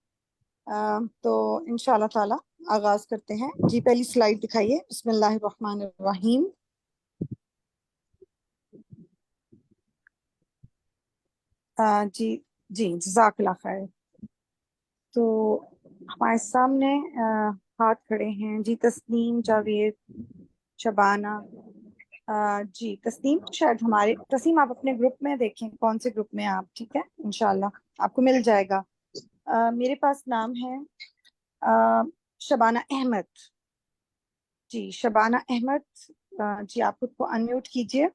تو انشاءاللہ تعالی آغاز کرتے ہیں. جی پہلی سلائیڈ دکھائیے. بسم اللہ الرحمن الرحیم. جی جزاک اللہ خیر. تو ہمارے سامنے ہاتھ کھڑے ہیں. جی تسنیم، جاوید، شبانہ. جی تسنیم، شاید تسنیم آپ اپنے گروپ میں دیکھیں کون سے گروپ میں آپ. ٹھیک ہے، انشاءاللہ آپ کو مل جائے گا. میرے پاس نام ہے شبانہ احمد. جی شبانہ احمد، جی آپ خود کو انمیوٹ کیجئے.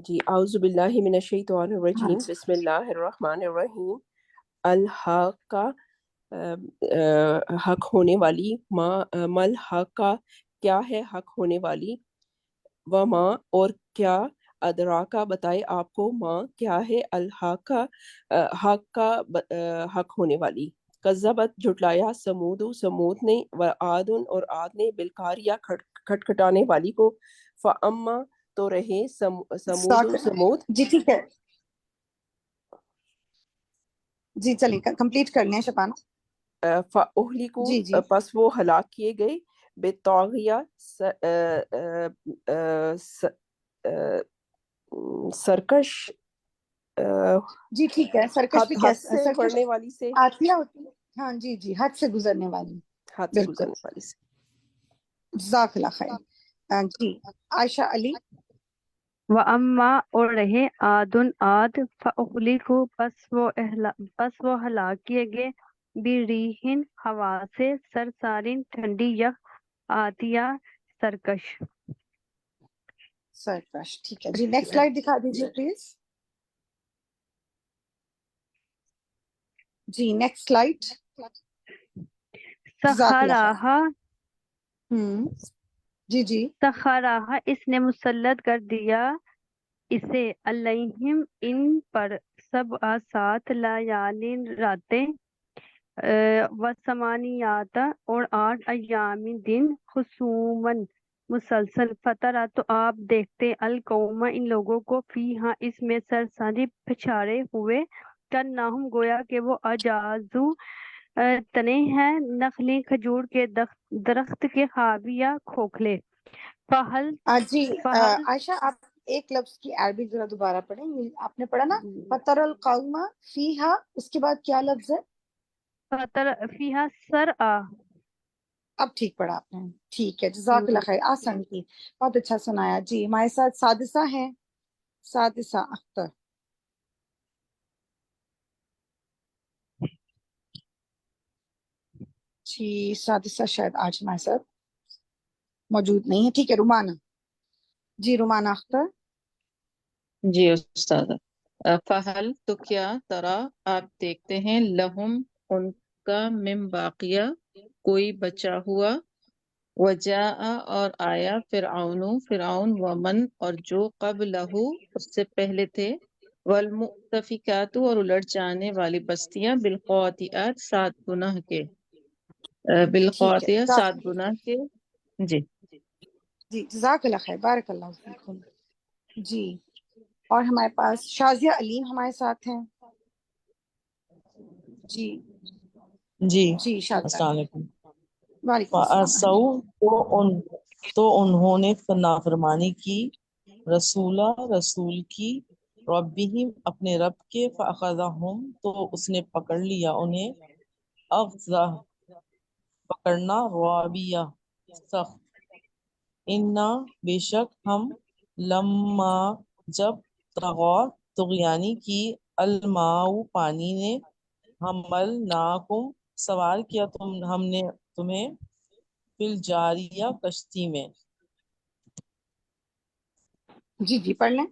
جی اعوذ باللہ من الشیطان ہاں الرجیم، بسم اللہ الرحمن الرحیم. الحق کا حق ہونے والی، مل حق کا کیا ہے حق ہونے والی، و ماں اور کیا، ادراکا بتائے آپ کو، ماں کیا ہے، الحق کا حق کا حق ہونے والی. کذبت جھٹلایا، سمود نے، و عادن اور عاد نے، بالقاریہ کھٹکھٹانے والی کو، فاما تو رہے سمود. جی ٹھیک ہے، جی چلیے کمپلیٹ کر لیں شبانہ. فَأُهْلِكُوا جی جی پس وہ ہلاک کیے گئے، بِالطَّاغِیَہ سرکش، جی ٹھیک ہے. سرکش بھی حد سے سرکش بڑھنے والی سے، عاتیہ ہوتی ہے. ہاں جی حد سے گزرنے والی. حد سے بالکل، گزرنے والی سے. جزاک اللہ خیر. جی عائشہ علی. وَأَمَّا اور رہے عادٌ عاد، فَأُهْلِكُوا پس وہ ہلاک کیے گئے، بِرِیحٍ ہوا سے، سرسارٍ ٹھنڈی، یک عاتیہ سرکش. ٹھیک ہے جی. نیکسٹ سلائڈ دکھا دیجیے پلیز. G next slide. جزاک اللہ خیر. جی سخرہ اس نے مسلط کر دیا اسے، علیہم ان پر، سب 7 لیالین راتیں، و ثمانیات اور 8 ایام دن، خصوماً مسلسل، فترہ تو آپ دیکھتے، القوم ان لوگوں کو، فیہا اس میں، سرساری پچھاڑے ہوئے، کنہم گویا کہ وہ، اجازو تنے ہیں، نخلی کھجور کے درخت کے، خاویہ کھوکھلے. جی عائشہ آپ ایک لفظ کی عربی ذرا دوبارہ پڑھیں. آپ نے پڑھا نا فتر القوم فیہا، اس کے بعد کیا لفظ ہے؟ فتر فیہا سرآ. اب ٹھیک پڑھا آپ نے. ٹھیک ہے جزاک اللہ خیر. آسان کی بہت اچھا سنایا. جی ہمارے ساتھ سادسہ ہیں، سادسہ اختر. جی سادسہ شاید آج ہمارے ساتھ موجود نہیں ہے. ٹھیک ہے رومانہ. جی رومانہ اختر. جی استاد. فہل تو کیا، ترا آپ دیکھتے ہیں، لہم ان کا، من باقیہ کوئی بچا ہوا، وجاء اور آیا، فرعون ومن اور جو قبلہ اس سے پہلے تھے، والمؤتفکات اور الٹ جانے والی بستیاں، بالخاطئات 7 گناہ کے، بالخاطئہ 7 گناہ کے. جی جی جزاک اللہ خیر. بارک اللہ فیکم. جی اور ہمارے پاس شازیہ علیم ہمارے ساتھ ہیں. جی جی جی شازیہ. السلام علیکم. وعلیکم السلام. فَأَسَوْا تو انہوں نے نافرمانی کی رسول کی ربہم اپنے رب کے فَأَخَذَهُمْ تو اس نے پکڑ لیا انہیں اخذہ پکڑنا رابیہ سخت. انا بے شک ہم لما جب طغوا طغیانی کی الماء پانی نے حملناکم سوار کیا ہم نے تمہیں فی الجاریہ کشتی میں. جی جی پڑھ لیں.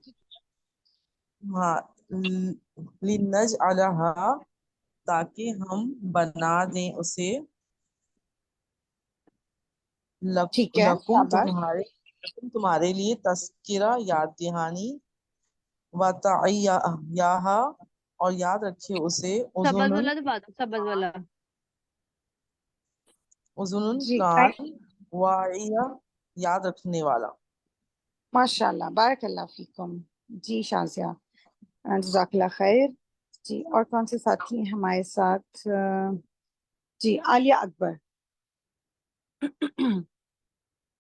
ہاں لنجعلہا تاکہ ہم بنا دیں اسے ٹھیک ہے لکم شاباش. تمہارے لیے تذکرہ یاد دہانی وتعیہا اور یاد رکھے اسے سبز والا تو بات سبز والا اذن جی کان واعیہ یاد رکھنے والا. ماشاء اللہ بارک اللہ فیکم. جی شازیہ جزاک اللہ خیر. جی اور کون سے ساتھی ہیں ہمارے ساتھ؟ جی عالیہ اکبر.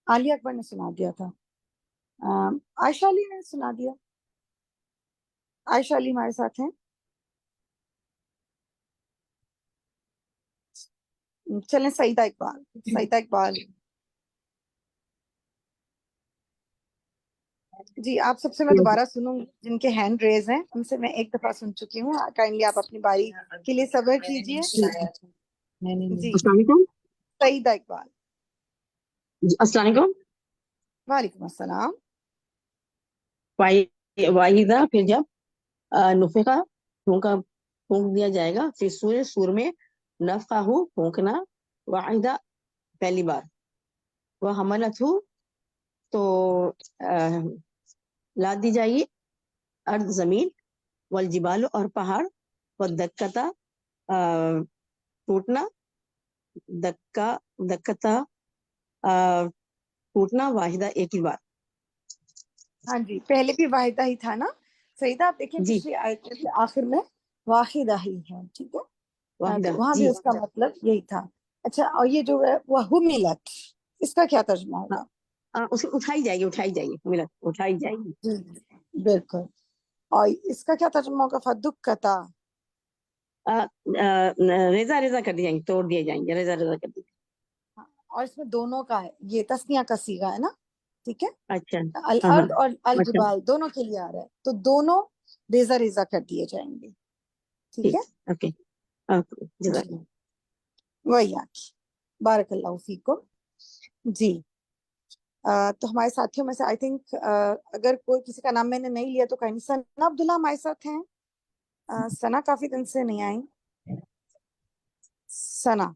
عالیہ اکبر نے سنا دیا تھا. عائشہ علی نے سنا دیا. عائشہ علی ہمارے ساتھ ہیں. چلیں سعیدہ اقبال. سعیدہ اقبال جی آپ سب سے میں دوبارہ سنوں جن کے ہینڈ ریز ہیں ان سے میں ایک دفعہ سن چکی ہوں. کائنڈلی آپ اپنی باری کے لیے صبر کیجیے. جی السلام علیکم. سعیدہ اقبال. السلام علیکم. وعلیکم السلام. واحدہ پھر جب نفخہ پھونک دیا جائے گا پھر سور میں نفخہ پھونکنا واحدہ پہلی بار وہ حملت تو لاد دی جائے ارض زمین والجبال اور پہاڑ والدکتا ٹوٹنا دکتا ٹوٹنا واحدہ ایک ہی بار. ہاں جی پہلے بھی واحدہ ہی تھا نا سعیدہ. آپ دیکھیں جی پچھلی آیت کے آخر میں واحدہ ہی ہے. ٹھیک ہے واحدہ تو وہاں جی بھی اس کا مطلب یہی تھا. اچھا اور یہ جو ہے وہ حملت اس کا کیا ترجمہ ہوگا؟ اسے اٹھائی جائے گی ملت اٹھائی جائے گی. جی بالکل. اور اس کا کیا ترجمہ ہوگا؟ فدکتا ریزا ریزا کر دی جائیں گے توڑ دیے جائیں گے ریزا ریزا کر دی. اور اس میں دونوں کا ہے یہ تسنیہ کا صیغہ ہے نا. ٹھیک ہے اچھا الارض اور اچھا الجبال دونوں کے لیے آ رہا ہے تو دونوں ریزا ریزا کر دیے جائیں گے. ٹھیک ہے اوکے جزاک جی وہی بارک اللہ فیکم. جی تو ہمارے ساتھیوں میں سے آئی تھنک اگر کوئی کسی کا نام میں نے نہیں لیا تو کہیں ثنا عبداللہ ہمارے ساتھ ہیں. ثنا کافی دن سے نہیں آئی. ثنا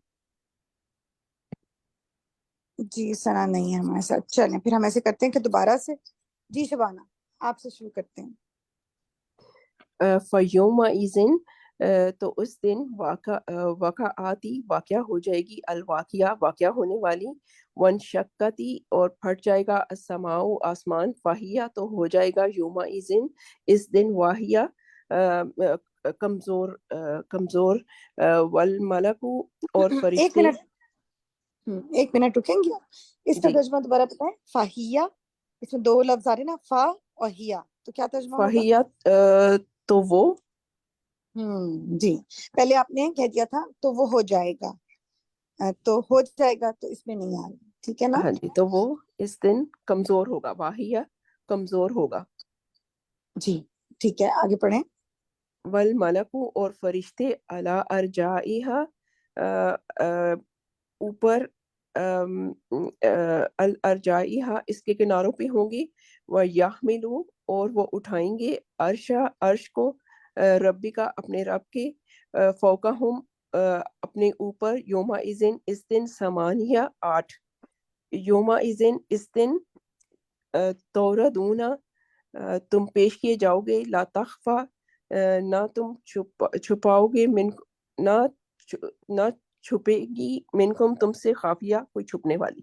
جی ثنا نہیں ہے ہمارے ساتھ. چلیں پھر ہم ایسے کرتے ہیں کہ دوبارہ سے جی شبانہ آپ سے شروع کرتے ہیں. فَيَوْمَئِذٍ تو اس دن واقعاتی واقعہ ہو جائے گی الواقعہ واقعہ ہونے والی وانشقتی اور پھٹ جائے گا السماء آسمان فاہیہ تو ہو جائے گا یومئذ اس دن واہیہ کمزور والملک اور فرشتے. ایک منٹ رکیں گے اس کا جی ترجمہ دوبارہ بتائیں. فاہیہ اس میں دو لفظ آ رہے ہیں نا فا اور ہیا تو کیا ترجمہ ہوگا؟ فاہیہ تو وہ جی پہلے آپ نے کہہ دیا تھا تو وہ ہو جائے گا تو ہو جائے گا تو اس میں نہیں آ رہا. ٹھیک ہے نا. ہاں جی تو وہ اس دن کمزور ہوگا واہیہ کمزور ہوگا. جی ٹھیک ہے آگے پڑھیں. والملک اور فرشتے علی ارجائہا اوپر الارجائہا اس کے کناروں پہ ہوں گی. وَيَحْمِلُ اور وہ اٹھائیں گے عرش کو ربی کا اپنے رب کے فوقہم اپنے اوپر یومئذ اس دن ثمانیہ 8 یومئذ اس دن توردون تم پیش کیے جاؤ گے لا تخفا نہ تم چھپاؤ گے نہ چھپے گی منکم تم سے خافیہ کوئی چھپنے والی.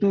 2